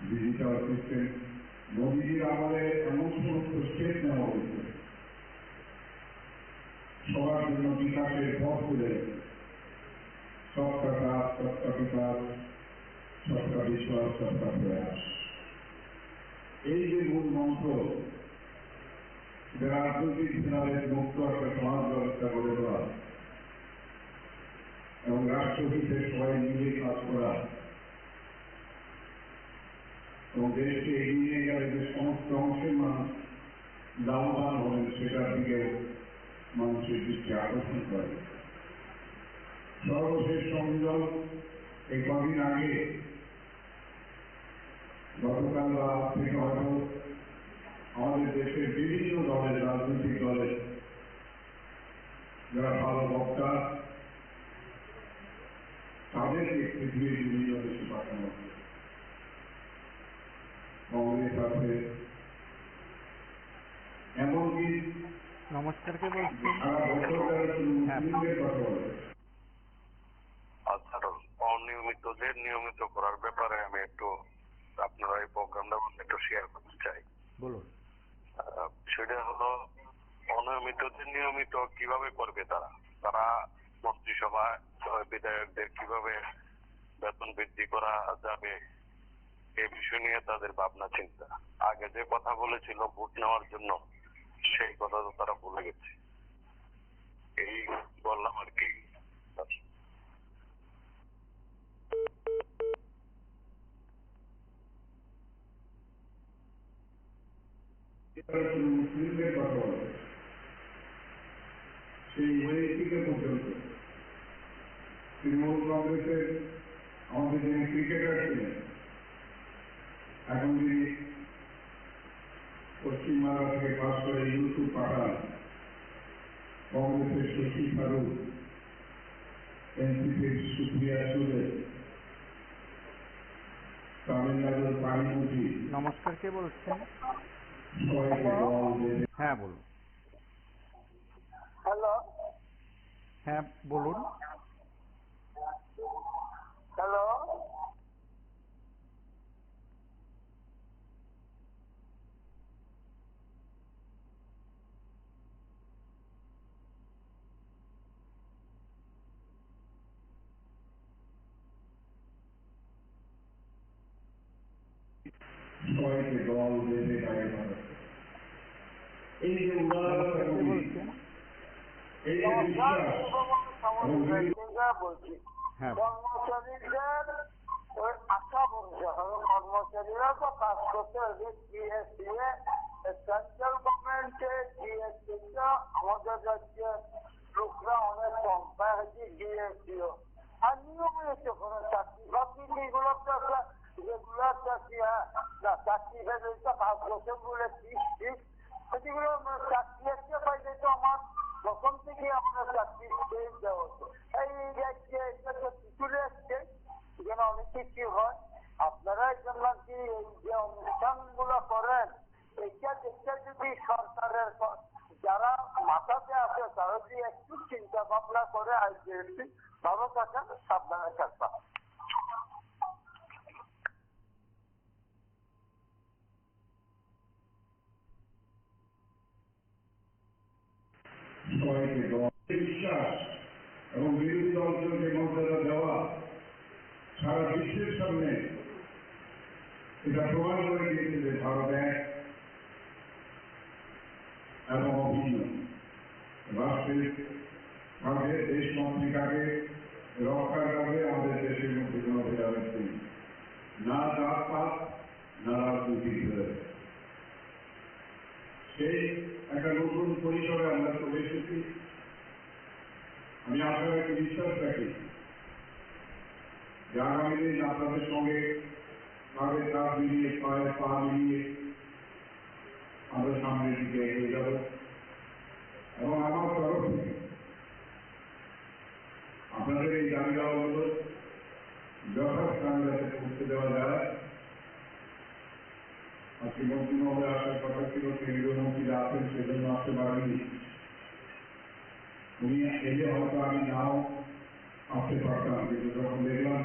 ডিজিটাল সিস্টেম। মোদীজির আমলে এমন সমস্ত স্টেপ নেওয়া হয়েছে, সবার জন্য বিকাশের পথ খুলে সবকা সাথ, সবকা বিকাশ, সবকা বিশ্বাস, সবকা প্রয়াস, এই যে মূল মন্ত্র, রাজনৈতিক ফেরারের মুক্ত একটা সমাজ ব্যবস্থা গড়ে তোলা এবং রাষ্ট্রহিতে সবাই মিলে কাজ করা এবং দেশকে এগিয়ে নিয়ে গেলে যে সমস্ত অংশের মানুষ লাভবান হবেন সেটার দিকে মানুষের দৃষ্টি আকর্ষণ করে। সর্বশেষ সম্মেলন এই কদিন আগে, গতকাল বা থেকে হয়তো আমাদের দেশের বিভিন্ন দলের, রাজনৈতিক দলের যারা ভালো বক্তা, তাদেরকে পৃথিবীর বিভিন্ন দেশে পাঠানো হচ্ছে। কংগ্রেস আছে, এমনকি নমস্কার, কে বলছেন? সারা বছর যারা শুধু মুসলিমদের কথা বলে। আচ্ছা, অনিয়মিতদের নিয়মিত করার ব্যাপারে আমি একটু আপনারা এই প্রোগ্রামটা একটু শেয়ার করতে চাই। বলুন। সেটা হলো, অনিয়মিতদের নিয়মিত কিভাবে করবে তারা মন্ত্রিসভা বিধায়কদের কিভাবে বেতন বৃদ্ধি করা যাবে এই বিষয় নিয়ে তাদের ভাবনা চিন্তা। আগে যে কথা বলেছিল ভোট নেওয়ার জন্য, সেই কথা তো তারা ভুলে গেছে। এই বললাম আর কি। শুধু মুসলিমদের কথা বলে, সেই ওয়েসিকে পর্যন্ত তৃণমূল কংগ্রেসের আমাদের যিনি ক্রিকেটার ছিলেন, এখন যিনি পশ্চিমবাংলা থেকে পাশ করে ইউসুফ পাঠান, কংগ্রেসের শশী থারুর, এনসিপির সুপ্রিয়া সুরে, তামিলনাড়ুর পানিমুখী, নমস্কার, কে বলছেন? সবাইকে দল বেঁধে। হ্যাঁ বলুন। হ্যালো হ্যাঁ বলুন। হ্যালো সবাইকে দল বেঁধে গাড়ি বানাচ্ছে। এই যে উদাহরণটা কে বলি, বলছেন? এই যে বিশ্বাস বলছি, হ্যাঁ কর্মচারীদের ওই আশা ভরসা হবে, কর্মচারীরা তো কাজ করতে হবে। জিএসটি সেন্ট্রাল গভর্নমেন্টের জিএসটি আমাদের রাজ্যের লোকরা অনেক কম পায় হচ্ছে জিএসটিও। আর নিয়মিত কোনো চাকরি বাকরি এগুলো তো রেগুলার চাকরি, চাকরি ভেবে 5 বছর বলে ঠিক সেগুলো চাকরি একটা পাইলে তো আমার প্রথম থেকে আমরা চাকরি পেয়ে দেওয়া হতো। এই রাজ্যে এটা তো চলে আসছে, যেন অনেক কিছু হয়। আপনারা জন্য কি এই যে অনুষ্ঠানগুলো করেন, এইটা দেখতে যদি সরকারের যারা মাথাতে আছে তারা যদি একটু চিন্তা ভাবনা করে আইডিয়ালি ভালো থাকেন, সাবধানে থাকবা। সবাইকে দল বিশ্বাস এবং বিরোধী দলকে যে মর্যাদা দেওয়া সারা বিশ্বের সামনে এটা প্রমাণ করে দিয়েছে যে ভারত এক এবং অভিন্ন। রাষ্ট্রের কাজে, দেশমন্ত্রী কাজে, রক্ষার কাজে আমাদের দেশের মধ্যে কোনো ভেদাভেদ নেই, না জাতপাত, না রাজনৈতিক ভেদাভেদ। সেই একটা নতুন পরিসরে আমরা চলে এসেছি। আমি আশা রাখি, বিশ্বাস রাখি যে আগামী দিন আপনাদের সঙ্গে কাঁধে কাঁধ মিলিয়ে, পায়ে পা মিলিয়ে আমরা সামনের দিকে এগিয়ে যাব এবং আমার তরফ থেকে আসতে পারেননি। উনি এলে হয়তো আমি নাও আসতে পারতাম, কিন্তু যখন দেখলাম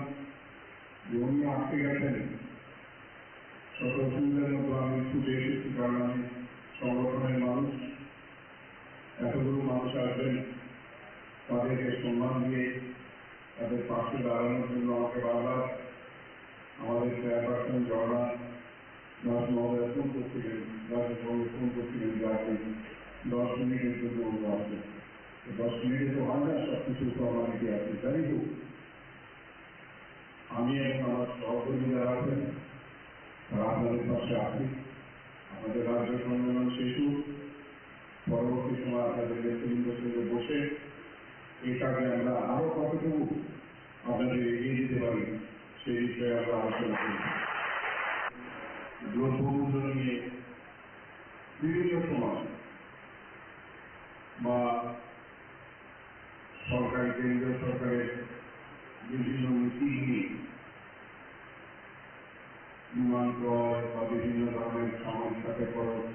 যে উনি আটকে গেছেন শত অসুবিধার মতো আমি ছুটে এসেছি, কারণ আমি সংগঠনের মানুষ। এতগুলো মানুষ আসবেন, তাদেরকে সম্মান দিয়ে তাদের পাশে দাঁড়ানোর জন্য আমাকে বারবার আমাদের চেয়ারপারসন ঝর্ণা দাস মহোদয় ফোন করছিলেন, ফোন করছিলেন যে আপনি 10 মিনিটের জন্য অন্য আসবেন। 10 মিনিটে তো হয় না, সব কিছু ফর্মালিটি আছে। যাই হোক, আমি এবং আমার সহকর্মী যারা আছেন তারা আপনাদের পাশে আছি। আমাদের রাজ্য সম্মেলন শেষ হোক, পরবর্তী সময় আপনাদের নেতৃবৃন্দের সঙ্গে বসে এই কাজে আমরা আরো কতটুকু আপনাদের এগিয়ে দিতে পারি সেই বিষয়ে আমরা আলোচনা করি। দ্রব্যমূল্য নিয়ে বিভিন্ন সময় বা সরকারি কেন্দ্রীয় সরকারের বিভিন্ন নীতি নিয়ে বিমান ক্রয় বা বিভিন্ন ধরনের সামাজিক খাতে খরচ।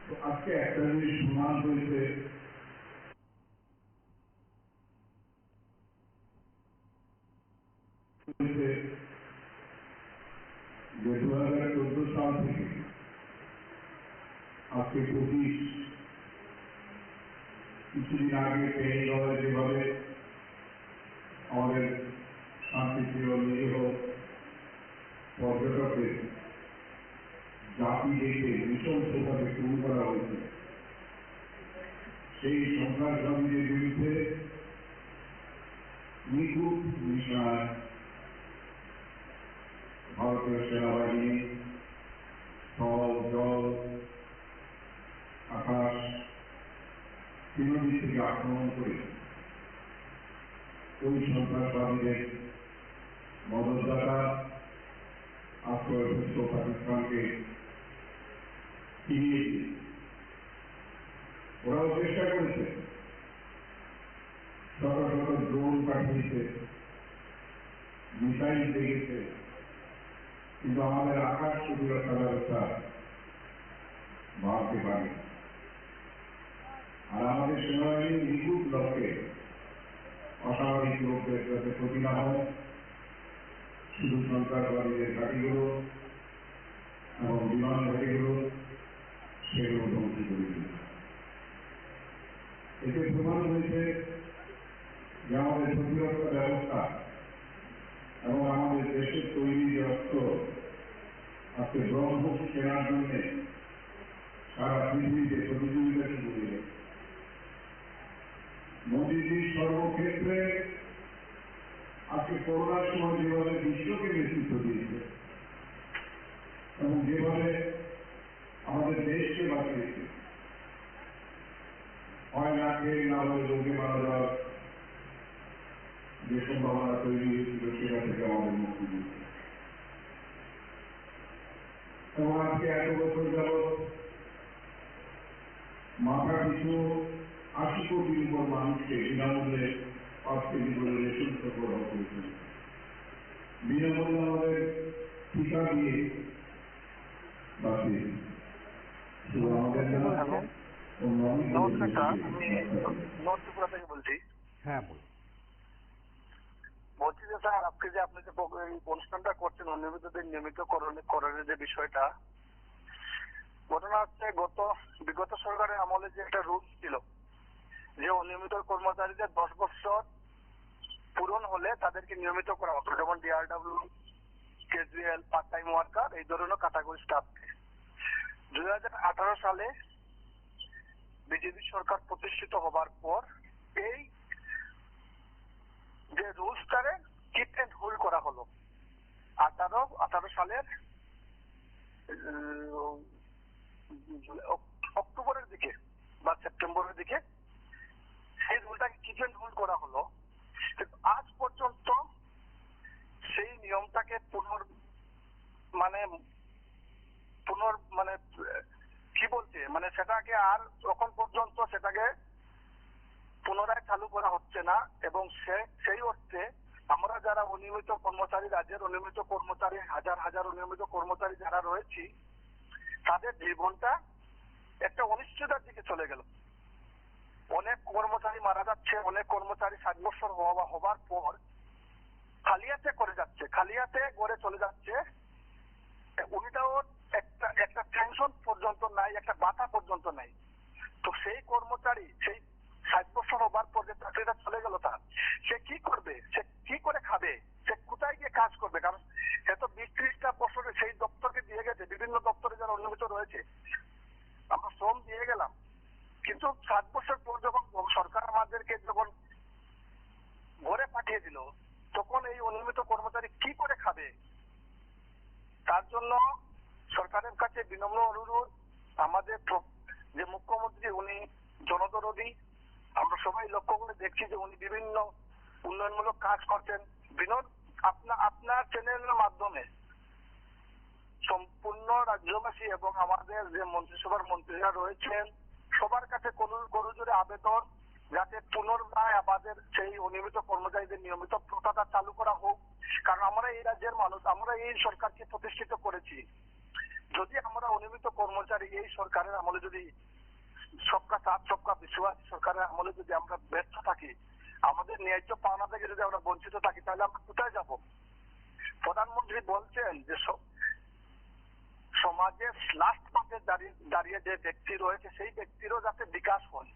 তো আজকে একটা জিনিস প্রমাণ হয়েছে, যে 2014 সাল থেকে আজকে 25, কিছুদিন আগে পেহেলগাঁওয়ে যেভাবে আমাদের শান্তিপ্রিয় নিরীহ পর্যটকদের জাতি দেখে নৃশংসভাবে শুরু করা হয়েছে, সেই সন্ত্রাসবাদীদের বিরুদ্ধে নিখুঁত নিশানায় ভারতীয় সেনাবাহিনী স্থল, জল, আকাশ তিনদিক থেকে আক্রমণ করে ওই সন্ত্রাসবাদীদের মদতদাতা আশ্রয়ভুক্ত পাকিস্তানকে ফিরিয়ে দিয়ে ওরাও চেষ্টা করেছে, শত শত ড্রোন পাঠিয়েছে, মিসাইল দেখেছে, কিন্তু আমাদের আকাশ প্রতিরক্ষা ব্যবস্থা বাড়তে পারে। আর আমাদের সেনাবাহিনী নিখুঁত লক্ষ্যে অস্বাভাবিক লোকদের যাতে ক্ষতি না হয়, শুধু সন্ত্রাসবাদীদের ঘাঁটিগুলো এবং বিমান ঘাঁটিগুলো সেগুলো ধ্বংস করে দিয়েছে। এতে প্রমাণ হয়েছে যে আমাদের প্রতিরক্ষা ব্যবস্থা এবং আমাদের দেশের তৈরি যে অস্ত্র আজকে ব্রহ্মপুর কেনার জন্য সারা পৃথিবীতে প্রতিযোগিতা শুরু হয়ে গেছে। মোদীজি সর্বক্ষেত্রে আজকে করোনার সময় যেভাবে বিশ্বকে নেতৃত্ব দিয়েছে এবং যেভাবে আমাদের দেশকে বাঁচিয়েছে, হয় না খেয়ে না হলে রোগে মারা যাওয়ার যে সম্ভাবনা তৈরি হয়েছিল সেটা থেকে আমাদের মুক্তি দিয়েছে। এবং আজকে 1 বছর যাবৎ মাথা পিছু 80 কোটির উপর মানুষকে বিনামূল্যে 5 কেজি করে রেশন সরবরাহ করেছে। বিনামূল্যে আমাদের টিকা দিয়ে বাঁচিয়েছে। শুধু আমাদের নমস্কার স্যার, আমি নর্থ ত্রিপুরা থেকে বলছি। হ্যাঁ, বলুন। বলছি যে স্যার, আপনি যে এই অনুষ্ঠানটা করছেন অনিয়মিতদের নিয়মিতকরণের যে বিষয়টা, ঘটনা হচ্ছে বিগত সরকারের আমলে যে একটা রুলস ছিল যে অনিয়মিত কর্মচারীদের 10 বছর পূরণ হলে তাদেরকে নিয়মিত করা হতো, যেমন DRW, casual, part time worker, এই ধরনের ক্যাটাগরি স্টাফকে। 2018 সালে বিজেপি সরকার প্রতিষ্ঠিত হবার পর এই যে রুলসটারে কিপ এন্ড হোল্ড করা হলো 18 সালের অক্টোবরের দিকে বা সেপ্টেম্বরের দিকে সেই রুলটাকে কিপ এন্ড হোল্ড করা হলো। কিন্তু আজ পর্যন্ত সেই নিয়মটাকে কি বলছে, সেটাকে আর এখন পর্যন্ত সেটাকে পুনরায় চালু করা হচ্ছে না। এবং সেই অর্থে আমরা যারা অনিয়মিত কর্মচারী, রাজ্যের অনিয়মিত কর্মচারী, হাজার হাজার অনিয়মিত কর্মচারী যারা রয়েছি, তাদের জীবনটা অনিশ্চয়তার দিকে চলে গেল। অনেক কর্মচারী মারা যাচ্ছে, অনেক কর্মচারী 60 বছর হবার পর খালিয়াতে করে যাচ্ছে, খালিয়াতে গড়ে চলে যাচ্ছে, উনিটাও একটা পেনশন পর্যন্ত নাই, একটা ভাতা পর্যন্ত নাই। তো সেই কর্মচারী সেই 60 বছর হবার পর যে চাকরিটা চলে গেল, তার সে কি করবে, সে কি করে খাবে, সে কোথায় গিয়ে কাজ করবে? কারণ সে তো 20-30টা বছরে সেই দপ্তরকে দিয়ে গেছে, বিভিন্ন দপ্তরে যারা অনিয়মিত রয়েছে আমরা শ্রম দিয়ে গেলাম, কিন্তু 60 বছর পর যখন সরকার আমাদেরকে যখন ঘরে পাঠিয়ে দিল, তখন এই অনিয়মিত কর্মচারী কি করে খাবে? তার জন্য সরকারের কাছে বিনম্র অনুরোধ, আমাদের যে মুখ্যমন্ত্রী উনি জনদরদী, আমরা সবাই লক্ষ্য করে দেখছি যে উনি বিভিন্ন উন্নয়নমূলক কাজ করছেন। আপনার চ্যানেলের মাধ্যমে সম্পূর্ণ রাজ্যবাসী এবং আমাদের যে মন্ত্রিসভার মন্ত্রীরা রয়েছেন সবার কাছে করজোড়ে আবেদন, যাতে পুনর্বার আমাদের সেই অনিয়মিত কর্মচারীদের নিয়মিত প্রথাটা চালু করা হোক। কারণ আমরা এই রাজ্যের মানুষ, আমরা এই সরকারকে প্রতিষ্ঠিত করেছি। যদি আমরা অনিয়মিত কর্মচারী এই সরকারের আমলে যদি সবকা সাথ সবকা বিশ্বাস সরকারের আমলে যদি আমরা ব্যর্থ থাকি, আমাদের ন্যায্য পাওনা থেকে যদি আমরা বঞ্চিত থাকি, তাহলে আমরা কোথায় যাব? প্রধানমন্ত্রী বলছেন যে সমাজের লাস্ট পাশে দাঁড়িয়ে যে ব্যক্তি রয়েছে সেই ব্যক্তিরও যাতে বিকাশ হয়,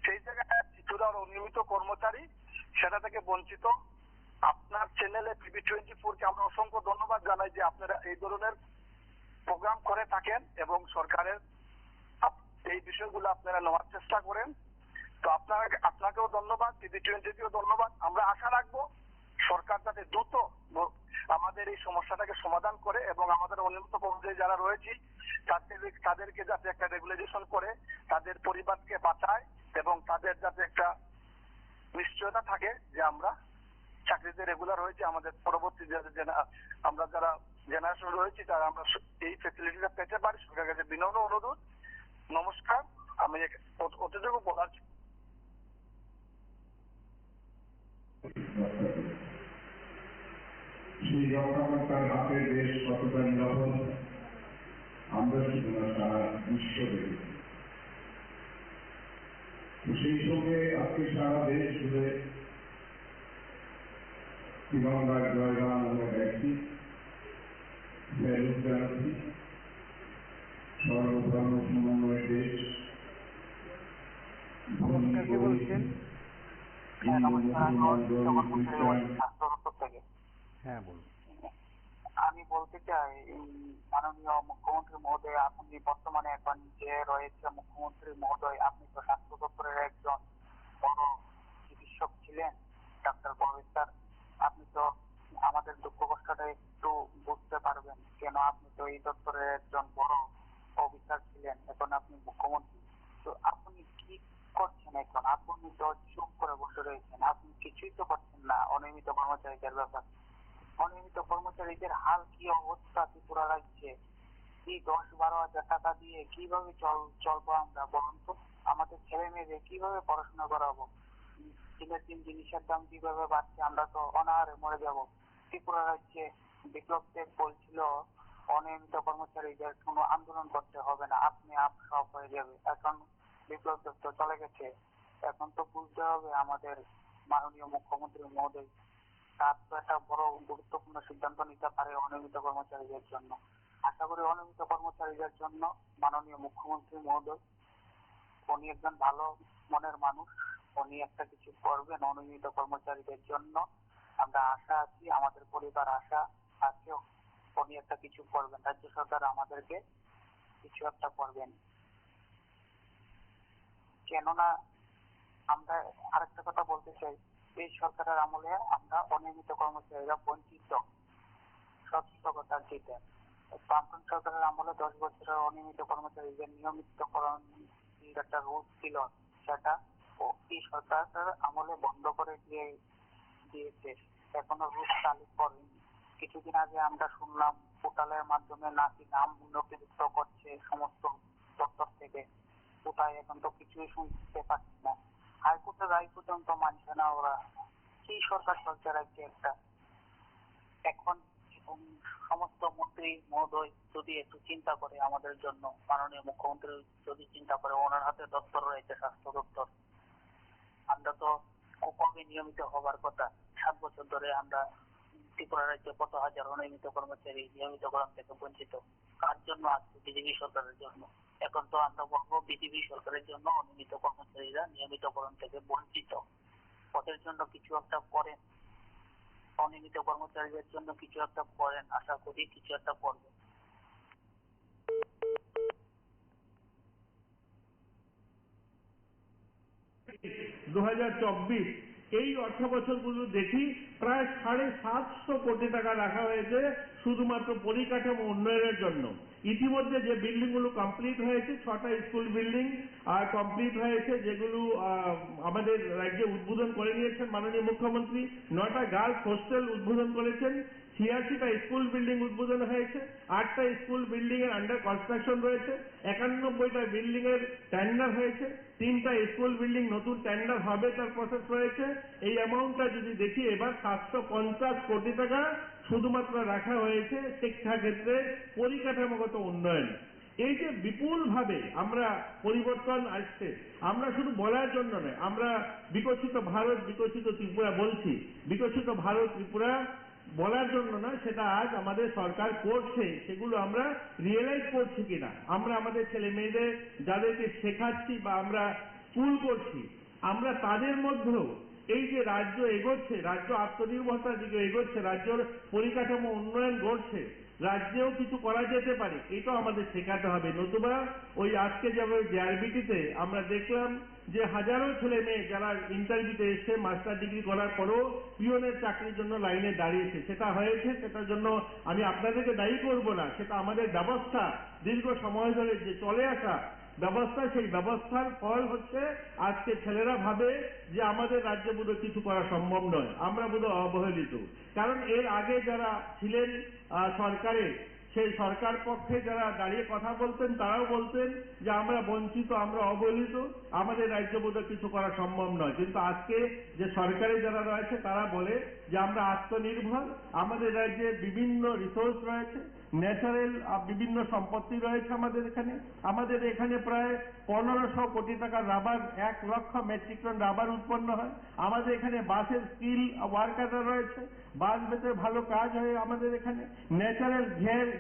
সেই জায়গায় কিছুটা অনিয়মিত কর্মচারী সেটা থেকে বঞ্চিত। আপনার চ্যানেলে টিভি24 কে আমরা অসংখ্য ধন্যবাদ জানাই যে আপনারা এই ধরনের প্রোগ্রাম করে থাকেন এবং সরকারের এই বিষয়গুলো আপনারা নেওয়ার চেষ্টা করেন। তো আপনাকেও ধন্যবাদ, টিভি20কেও ধন্যবাদ। আমরা আশা রাখবো সরকার যাতে দ্রুত আমাদের এই সমস্যাটাকে সমাধান করে এবং আমাদের অনিয়মিত কর্মচারী যারা রয়েছে তাদেরকে যাতে একটা রেগুলাইজেশন করে তাদের পরিবারকে বাঁচায় এবং তাদের যাতে একটা নিশ্চয়তা থাকে যে আমরা চাকরিতে রেগুলার হয়েছে, আমাদের পরবর্তী আমরা যারা জেনারেশন রয়েছে তারা আমরা এই ফেসিলিটিটা পেতে পারি। সরকারের কাছে বিনম্র অনুরোধ। নমস্কার, আমি অতটুকু বলার। সেই রক্ষাকর্তার হাতে দেশ কতটা নিরাপদ আমরা শুধু না সারা বিশ্ব দেখেছি। সেই সঙ্গে আজকে সারা দেশ জুড়ে তিরঙ্গার জয়গান আমরা দেখছি, স্যালুট জানাচ্ছি। সর্বধর্ম সমন্বয় দেশ, নমস্কার, কে বলছেন? হিন্দু মুসলমান জৈন খ্রিস্টান। হ্যাঁ বলুন। আমি বলতে চাই, মাননীয় মুখ্যমন্ত্রী মহোদয়, আপনি বর্তমানে এখন যে রয়েছে মুখ্যমন্ত্রী মহোদয়, আপনি তো স্বাস্থ্য দপ্তরের একজন বড় চিকিৎসক ছিলেন, ডাক্তার প্রবীর স্যার। আপনি তো আমাদের দুঃখ কষ্টটা একটু বুঝতে পারবেন, কেন আপনি তো এই দপ্তরের একজন বড় অফিসার ছিলেন, এখন আপনি মুখ্যমন্ত্রী। তো আপনি কি করছেন এখন? আপনি তো চুপ করে বসে রয়েছেন, আপনি কিছুই তো করছেন না অনিয়মিত কর্মচারীদের ব্যাপার। অনিয়মিত কর্মচারীদের হাল কি অবস্থা ত্রিপুরা রাজ্যে? এই 10-12 হাজার টাকা দিয়ে কিভাবে চলবো আমরা বলুন তো? আমাদের ছেলে মেয়েদের কিভাবে পড়াশোনা করাবো? দিনের দিন জিনিসের দাম কিভাবে বাড়ছে, আমরা তো অনাহারে মরে যাব। ত্রিপুরা রাজ্যে বিপ্লব দেব বলছিল অনিয়মিত কর্মচারীদের কোনো আন্দোলন করতে হবে না, আপনি সব হয়ে যাবে। এখন বিপ্লব দেব তো চলে গেছে, এখন তো বুঝতে হবে আমাদের মাননীয় মুখ্যমন্ত্রী মহোদয় তার তো একটা বড় গুরুত্বপূর্ণ সিদ্ধান্ত নিতে পারে অনিয়মিত কর্মচারীদের জন্য। আশা করি অনিয়মিত কর্মচারীদের জন্য মাননীয় মুখ্যমন্ত্রী মহোদয়, উনি একজন ভালো মনের মানুষ, উনি একটা কিছু করবেন অনিয়মিত কর্মচারীদের জন্য। আমরা আশা আছি, আমাদের পরিবার আশা আছে উনি একটা কিছু করবেন, রাজ্য সরকার আমাদেরকে কিছু একটা করবেন। কেননা আমরা আরেকটা কথা বলতে চাই, এই সরকারের আমলে আমরা অনিয়মিত কর্মচারীরা বঞ্চিত, সত্যি কথা যেটা বামফ্রন্ট সরকারের আমলে 10 বছরের অনিয়মিত কর্মচারীদের নিয়মিতকরণ একটা রুট ছিল, সেটা এই সরকারের আমলে বন্ধ করে দিয়েছে, এখনো রুট চালু করেনি। কিছুদিন আগে আমরা শুনলাম পোর্টালের মাধ্যমে নাকি নাম নথিভুক্ত করছে সমস্ত দপ্তর থেকে, কোথায় এখন তো কিছুই শুনতে পাচ্ছি না। হাইকোর্টের রায় পর্যন্ত মানছে না ওরা। কি সরকার চলছে রাজ্যে একটা? এখন সমস্ত মন্ত্রী মহোদয় যদি একটু চিন্তা করে আমাদের জন্য, মাননীয় মুখ্যমন্ত্রী যদি চিন্তা করে, ওনার হাতে দপ্তর রয়েছে, স্বাস্থ্য দপ্তর। আমরা তো কবে নিয়মিত হবার কথা, 7 বছর ধরে আমরা ত্রিপুরা রাজ্যে কত হাজার অনিয়মিত কর্মচারী নিয়মিতকরণ থেকে বঞ্চিত। কার জন্য? আজকে বিজেপি সরকারের জন্য। এখন তো আমরা বলবো বিজেপি সরকারের জন্য অনিয়মিত কর্মচারীরা নিয়মিতকরণ থেকে বঞ্চিত। ওদের জন্য কিছু একটা করেন, অনিয়মিত কর্মচারীদের জন্য কিছু একটা করেন, আশা করি কিছু একটা করবেন। 2024 এই অর্থ বছরগুলো দেখি প্রায় 750 কোটি টাকা রাখা হয়েছে শুধুমাত্র পরিকাঠামো উন্নয়নের জন্য। ইতিমধ্যে যে বিল্ডিং গুলো কমপ্লিট হয়েছে, 6টা স্কুল বিল্ডিং কমপ্লিট হয়েছে, যেগুলো আমাদের রাজ্যে উদ্বোধন করে নিয়েছেন মাননীয় মুখ্যমন্ত্রী। 9টা গার্লস হোস্টেল উদ্বোধন করেছেন, 86টা স্কুল বিল্ডিং উদ্বোধন হয়েছে, 8টা স্কুল বিল্ডিং এর আন্ডার কনস্ট্রাকশন রয়েছে, 91টা বিল্ডিং এর টেন্ডার হয়েছে, 3টা স্কুল বিল্ডিং নতুন টেন্ডার হবে, তার প্রসেস রয়েছে। এই অ্যামাউন্টটা যদি দেখি, এবার 750 কোটি টাকা শুধুমাত্র রাখা হয়েছে শিক্ষা ক্ষেত্রে পরিকাঠামোগত উন্নয়ন। এই যে বিপুল ভাবে আমরা পরিবর্তন আসছে, আমরা শুধু বলার জন্য নয়, আমরা বিকশিত ভারত বিকশিত ত্রিপুরা বলছি, বিকশিত ভারত ত্রিপুরা বলার জন্য না, সেটা আজ আমাদের সরকার করছে, সেগুলো আমরা রিয়েলাইজ করছি কিনা, আমরা আমাদের ছেলে মেয়েদের যাদেরকে শেখাচ্ছি বা আমরা স্কুল করছি, আমরা তাদের মধ্যেও এই যে রাজ্য এগোচ্ছে, রাজ্য আত্মনির্ভরতার দিকে এগোচ্ছে, রাজ্যের পরিকাঠামো উন্নয়ন ঘটছে, রাজ্যেও কিছু করা যেতে পারে, এটাও আমাদের শেখাতে হবে। নতুবা ওই আজকে যেভাবে জেআরবিটিতে আমরা দেখলাম যে হাজারো ছেলে মেয়ে যারা ইন্টারভিউতে এসে মাস্টার ডিগ্রি করার পরও পিওনের চাকরির জন্য লাইনে দাঁড়িয়েছে, সেটা হয়েছে, সেটার জন্য আমি আপনাদেরকে দায়ী করব না, সেটা আমাদের ব্যবস্থা দীর্ঘ সময় ধরে যে চলে আসা ব্যবস্থা, সেই ব্যবস্থার ফল হচ্ছে আজকে ছেলেরা ভাবে যে আমাদের রাজ্যে বোধহয় কিছু করা সম্ভব নয়, আমরা বোধহয় অবহেলিত। কারণ এর আগে যারা ছিলেন সরকারে, সেই সরকার পক্ষে যারা দাঁড়িয়ে কথা বলতেন, তারাও বলতেন যে আমরা বঞ্চিত, আমরা অবহেলিত, আমাদের রাজ্য বোধহয় কিছু করা সম্ভব নয়। কিন্তু আজকে যে সরকারে যারা রয়েছে তারা বলে যে আমরা আত্মনির্ভর, আমাদের রাজ্যে বিভিন্ন রিসোর্স রয়েছে, ন্যাচারাল বিভিন্ন সম্পত্তি রয়েছে আমাদের এখানে প্রায় 1500 কোটি টাকার রাবার, 1 লক্ষ মেট্রিক টন রাবার উৎপন্ন হয়, আমাদের এখানে বাসের স্কিল ওয়ার্কাররা রয়েছে, বাস বেতে ভালো কাজ হয় আমাদের এখানে, ন্যাচারাল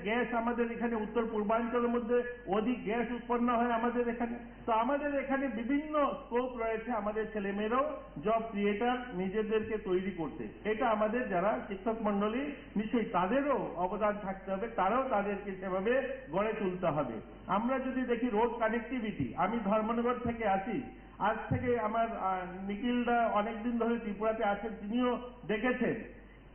গ্যাস আমাদের এখানে উত্তর পূর্বাঞ্চলের মধ্যে অধিক গ্যাস উৎপন্ন হয় আমাদের এখানে। তো আমাদের এখানে বিভিন্ন স্কোপ রয়েছে আমাদের ছেলেমেয়েরাও জব ক্রিয়েটার নিজেদেরকে তৈরি করতে। এটা আমাদের যারা শিক্ষক মন্ডলী নিশ্চয়ই তাদেরও অবদান থাকতে হবে, তারাও তাদেরকে সেভাবে গড়ে তুলতে হবে। আমরা যদি দেখি রোড কানেক্টিভিটি, আমি ধর্মনগর থেকে আসি, আজ থেকে আমার নিখিলদা অনেকদিন ধরে ত্রিপুরাতে আছেন, তিনিও দেখেছেন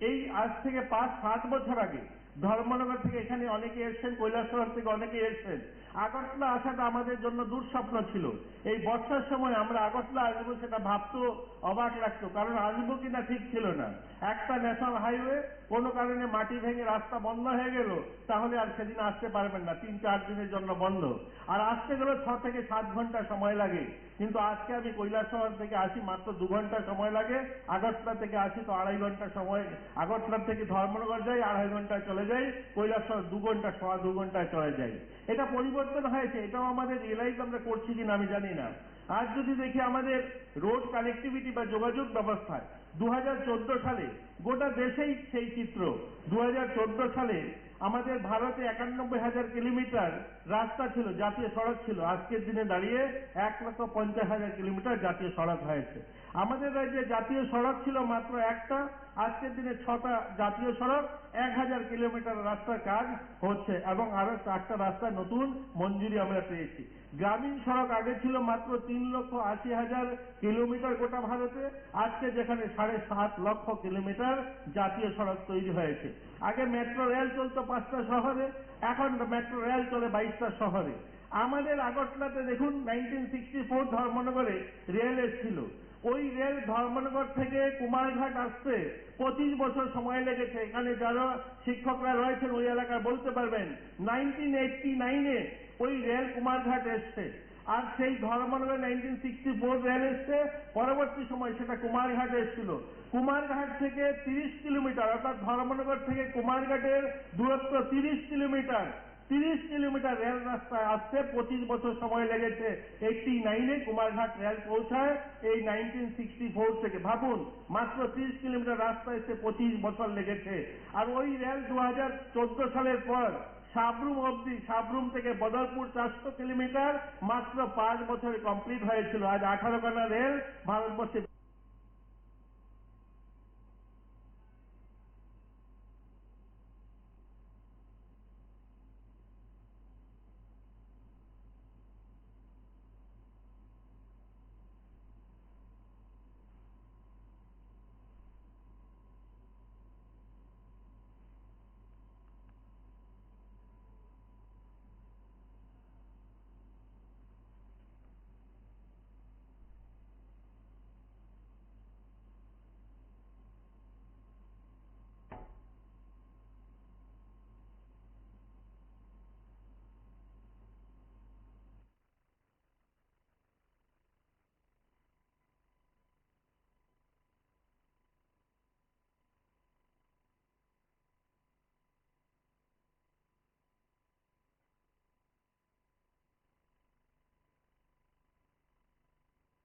এই আজ থেকে 5-7 বছর আগে ধর্মনগর থেকে এখানে অনেকে এসছেন, কৈলাসহর থেকে অনেকে এসছেন। আগরতলা আসাটা আমাদের জন্য দুঃস্বপ্ন ছিল। এই বর্ষার সময় আমরা আগরতলা আসবো সেটা ভাবতেও অবাক লাগতো, কারণ আসবো কিনা ঠিক ছিল না। একটা ন্যাশনাল হাইওয়ে কোনো কারণে মাটি ভেঙে রাস্তা বন্ধ হয়ে গেল, তাহলে আর সেদিন আসতে পারবেন না, 3-4 দিনের জন্য বন্ধ। আর আসতে গেলে 6 থেকে 7 ঘন্টা সময় লাগে, কিন্তু আজকে আমি কৈলাসহর থেকে আসি মাত্র 2 ঘন্টা সময় লাগে, আগরতলা থেকে আসি তো 2.5 ঘন্টা সময়, আগরতলা থেকে ধর্মনগর যাই 2.5 ঘন্টায় চলে যাই, কৈলাসহর 2 ঘন্টা, 2.25 ঘন্টায় চলে যাই। এটা পরিবর্তন হয়েছে, এটাও আমাদের রিয়েলাইজ আমরা করছি কিনা আমি জানি না। আজ যদি দেখি আমাদের রোড কানেক্টিভিটি বা যোগাযোগ ব্যবস্থায় 2014 সালে গোটা দেশেই সেই চিত্র। 2014 সালে আমাদের ভারতে 91,000 কিলোমিটার রাস্তা ছিল, জাতীয় সড়ক ছিল, আজকের দিনে দাঁড়িয়ে 1,50,000 কিলোমিটার জাতীয় সড়ক হয়েছে। আমাদের রাজ্যে জাতীয় সড়ক ছিল মাত্র একটা, আজকের দিনে 6টা জাতীয় সড়ক, 1,000 কিলোমিটার রাস্তার কাজ হচ্ছে এবং আরো 4টা রাস্তা নতুন মঞ্জুরি আমরা পেয়েছি। গ্রামীণ সড়ক আগে ছিল মাত্র 3,80,000 কিলোমিটার গোটা ভারতে, আজকে যেখানে 7.5 লক্ষ কিলোমিটার জাতীয় সড়ক তৈরি হয়েছে। আগে মেট্রো রেল চলতো 5টা শহরে, এখন মেট্রো রেল চলে 22টা শহরে। আমাদের আগরতলাতে দেখুন 1964 ধর্মনগরে রেল এসেছিল, ওই রেল ধর্মনগর থেকে কুমারঘাট আসতে 25 বছর সময় লেগেছে। এখানে যারা শিক্ষকরা রয়েছেন ওই এলাকায় বলতে পারবেন 1989-এ ওই রেল কুমারঘাট এসছে। আর সেই ধর্মনগর 1964 রেল এসছে, পরবর্তী সময় সেটা কুমারঘাটে এসেছিল। কুমারঘাট থেকে 30 কিলোমিটার, অর্থাৎ ধর্মনগর থেকে কুমারঘাটের দূরত্ব 30 কিলোমিটার। 30 কিলোমিটার রেল রাস্তায় আসতে 25 বছর সময় লেগেছে। 89-এ কুমারঘাট রেল পৌঁছায় এই 1964 থেকে। ভাবুন, মাত্র 30 কিলোমিটার রাস্তা এসে 25 বছর লেগেছে। আর ওই রেল 2014 সালের পর সাবরুম অবধি, সাবরুম থেকে বদরপুর 400 কিলোমিটার মাত্র 5 বছরে কমপ্লিট হয়েছিল। আজ 18 খানা রেল ভারতবর্ষে।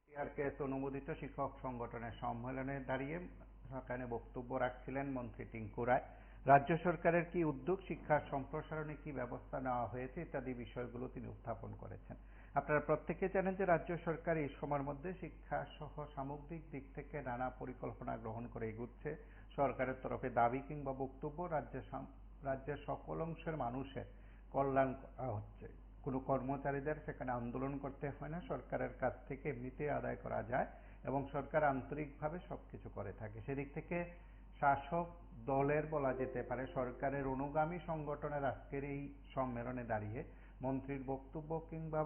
টিআরকেএস অনুমোদিত শিক্ষক সংগঠনের সম্মেলনে দাঁড়িয়ে সরকারে বক্তব্য রাখছিলেন মন্ত্রী টিঙ্কু রায়। রাজ্য সরকারের কি উদ্যোগ, শিক্ষার সম্প্রসারণে কি ব্যবস্থা নেওয়া হয়েছে ইত্যাদি বিষয়গুলো তিনি উত্থাপন করেছেন। আপনারা প্রত্যেকে জানেন যে রাজ্য সরকার এই সময়ের মধ্যে শিক্ষা সহ সামগ্রিক দিক থেকে নানা পরিকল্পনা গ্রহণ করে এগুচ্ছে। সরকারের তরফে দাবি কিংবা বক্তব্য রাজ্যের সকল অংশের মানুষের কল্যাণ করা হচ্ছে। কোনো কর্মচারীদের সেখানে আন্দোলন করতে হয় না, সরকারের কাছ থেকে এমনিতে আদায় করা যায় এবং সরকার আন্তরিকভাবে সবকিছু করে থাকে। সেদিক থেকে শাসক দলের বলা যেতে পারে সরকারের অনুগামী সংগঠনের আজকের এই সম্মেলনে দাঁড়িয়ে মন্ত্রীর বক্তব্য কিংবা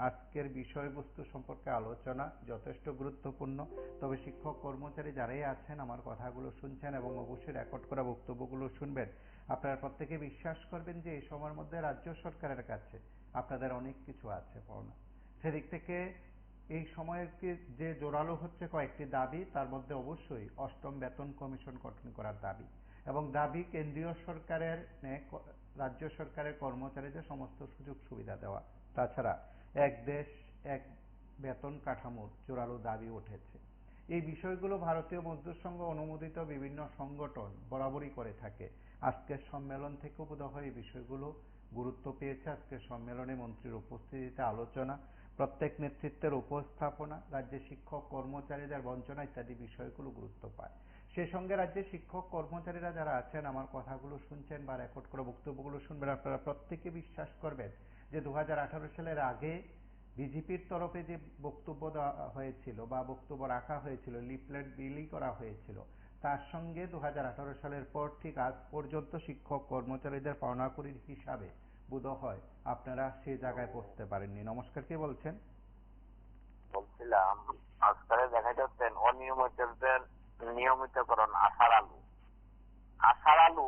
আজকের বিষয়বস্তু সম্পর্কে আলোচনা যথেষ্ট গুরুত্বপূর্ণ। তবে শিক্ষক কর্মচারী যারাই আছেন আমার কথাগুলো শুনছেন এবং অবশ্যই রেকর্ড করা বক্তব্যগুলো শুনবেন, আপনারা প্রত্যেকে বিশ্বাস করবেন যে এই সময়ের মধ্যে রাজ্য সরকারের কাছে আপনাদের অনেক কিছু আছে পাওনা। সেদিক থেকে এই সময়ের যে জোরালো হচ্ছে কয়েকটি দাবি, তার মধ্যে অবশ্যই 8ম বেতন কমিশন গঠন করার দাবি এবং দাবি কেন্দ্রীয় সরকারের রাজ্য সরকারের কর্মচারীদের সমস্ত সুযোগ সুবিধা দেওয়া। তাছাড়া এক দেশ এক বেতন কাঠামোর জোরালো দাবি উঠেছে। এই বিষয়গুলো ভারতীয় মজদুর সংঘ অনুমোদিত বিভিন্ন সংগঠন বরাবরই করে থাকে। আজকের সম্মেলন থেকেও বোধহয় এই বিষয়গুলো গুরুত্ব পেয়েছে। আজকের সম্মেলনে মন্ত্রীর উপস্থিতিতে আলোচনা, প্রত্যেক নেতৃত্বের উপস্থাপনা, রাজ্যের শিক্ষক কর্মচারীদের বঞ্চনা ইত্যাদি বিষয়গুলো গুরুত্ব পায়। সেই সঙ্গে রাজ্যের শিক্ষক কর্মচারীরা যারা আছেন আমার কথাগুলো শুনছেন বা রেকর্ড করা বক্তব্যগুলো শুনবেন, আপনারা প্রত্যেকে বিশ্বাস করবেন যে 2018 সালের আগে বিজেপির তরফে যে বক্তব্য দেওয়া হয়েছিল বা বক্তব্য রাখা হয়েছিল, লিফলেট বিলি করা হয়েছিল, তার সঙ্গে 2018 সালের পর ঠিক আজ পর্যন্ত শিক্ষক কর্মচারীদের পাওনাকুড়ির হিসাবে বোধহয় আপনারা সে জায়গায় পৌঁছতে পারেননি। নমস্কার, কে বলছেন? বলছিলাম আজকাল দেখা যাচ্ছেন অনিয়মিতদের নিয়মিতকরণ আষাঢ় আলু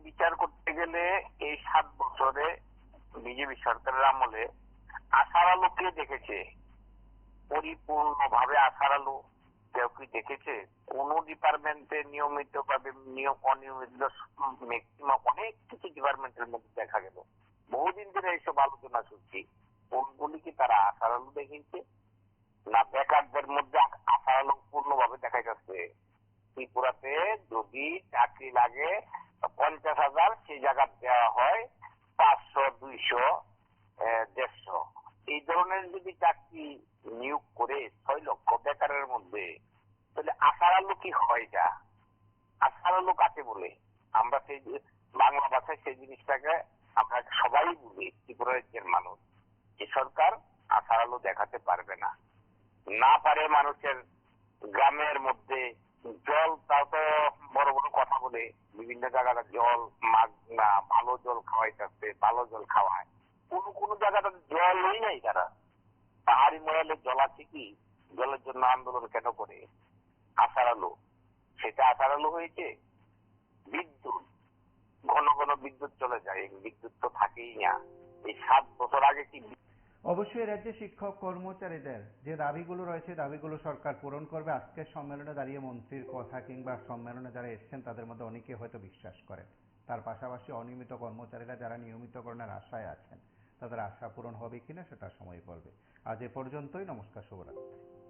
বিচার করতে গেলে এই 7 বছরে বিজেপি সরকারের আমলে আষাঢ় আলুকে দেখেছে পরিপূর্ণভাবে। আষাঢ় আলু কেউ কি দেখেছে? কোন ডিপার্টমেন্টে নিয়মিত ভাবে অনিয়মিত ম্যাক্সিমাম অনেক কিছু ডিপার্টমেন্টের মধ্যে দেখা গেল। বহুদিন ধরে এইসব আলোচনা শুনছি, কোনগুলি কি তারা আষাঢ় আলু দেখিয়েছে না বেকারদের মধ্যে আষাঢ় আলু পূর্ণভাবে দেখা যাচ্ছে? ত্রিপুরাতে যদি চাকরি লাগে 50,000, সেই জায়গা দেওয়া হয় 500, 200, 150। এই ধরনের যদি চাকরি নিয়োগ করে 6 লক্ষ বেকারের মধ্যে, তাহলে আষাঢ় আলু কি হয়? যা আষাঢ় আলু কাকে বলে? আমরা সেই বাংলা ভাষায় সেই জিনিসটাকে আমরা সবাই বুঝি, ত্রিপুরা রাজ্যের মানুষ। এই সরকার আষাঢ় আলু দেখাতে পারবে না, না পারে মানুষের গ্রামের মধ্যে জল, তাও তো বড় বড় কথা বলে বিভিন্ন জায়গাটা জল না ভালো জল খাওয়াইতেছে, ভালো জল খাওয়ায়। কোন জায়গাটা জলই নাই। তারা পাহাড়ি মহলে জল আছে কি? জলের জন্য আন্দোলন কেন করে? আষাঢ় আলু, সেটা আষাঢ় আলু হয়েছে। বিদ্যুৎ, ঘন ঘন বিদ্যুৎ চলে যায়, বিদ্যুৎ তো থাকেই না। এই 7 বছর আগে কি অবশ্যই রাজ্যে শিক্ষক কর্মচারীদের যে দাবিগুলো রয়েছে দাবিগুলো সরকার পূরণ করবে। আজকের সম্মেলনে দাঁড়িয়ে মন্ত্রীর কথা কিংবা সম্মেলনে যারা এসছেন তাদের মধ্যে অনেকে হয়তো বিশ্বাস করেন। তার পাশাপাশি অনিয়মিত কর্মচারীরা যারা নিয়মিতকরণের আশায় আছেন তাদের আশা পূরণ হবে কিনা সেটা সময় বলবে। আজ এ পর্যন্তই। নমস্কার, শুভরাত্রি।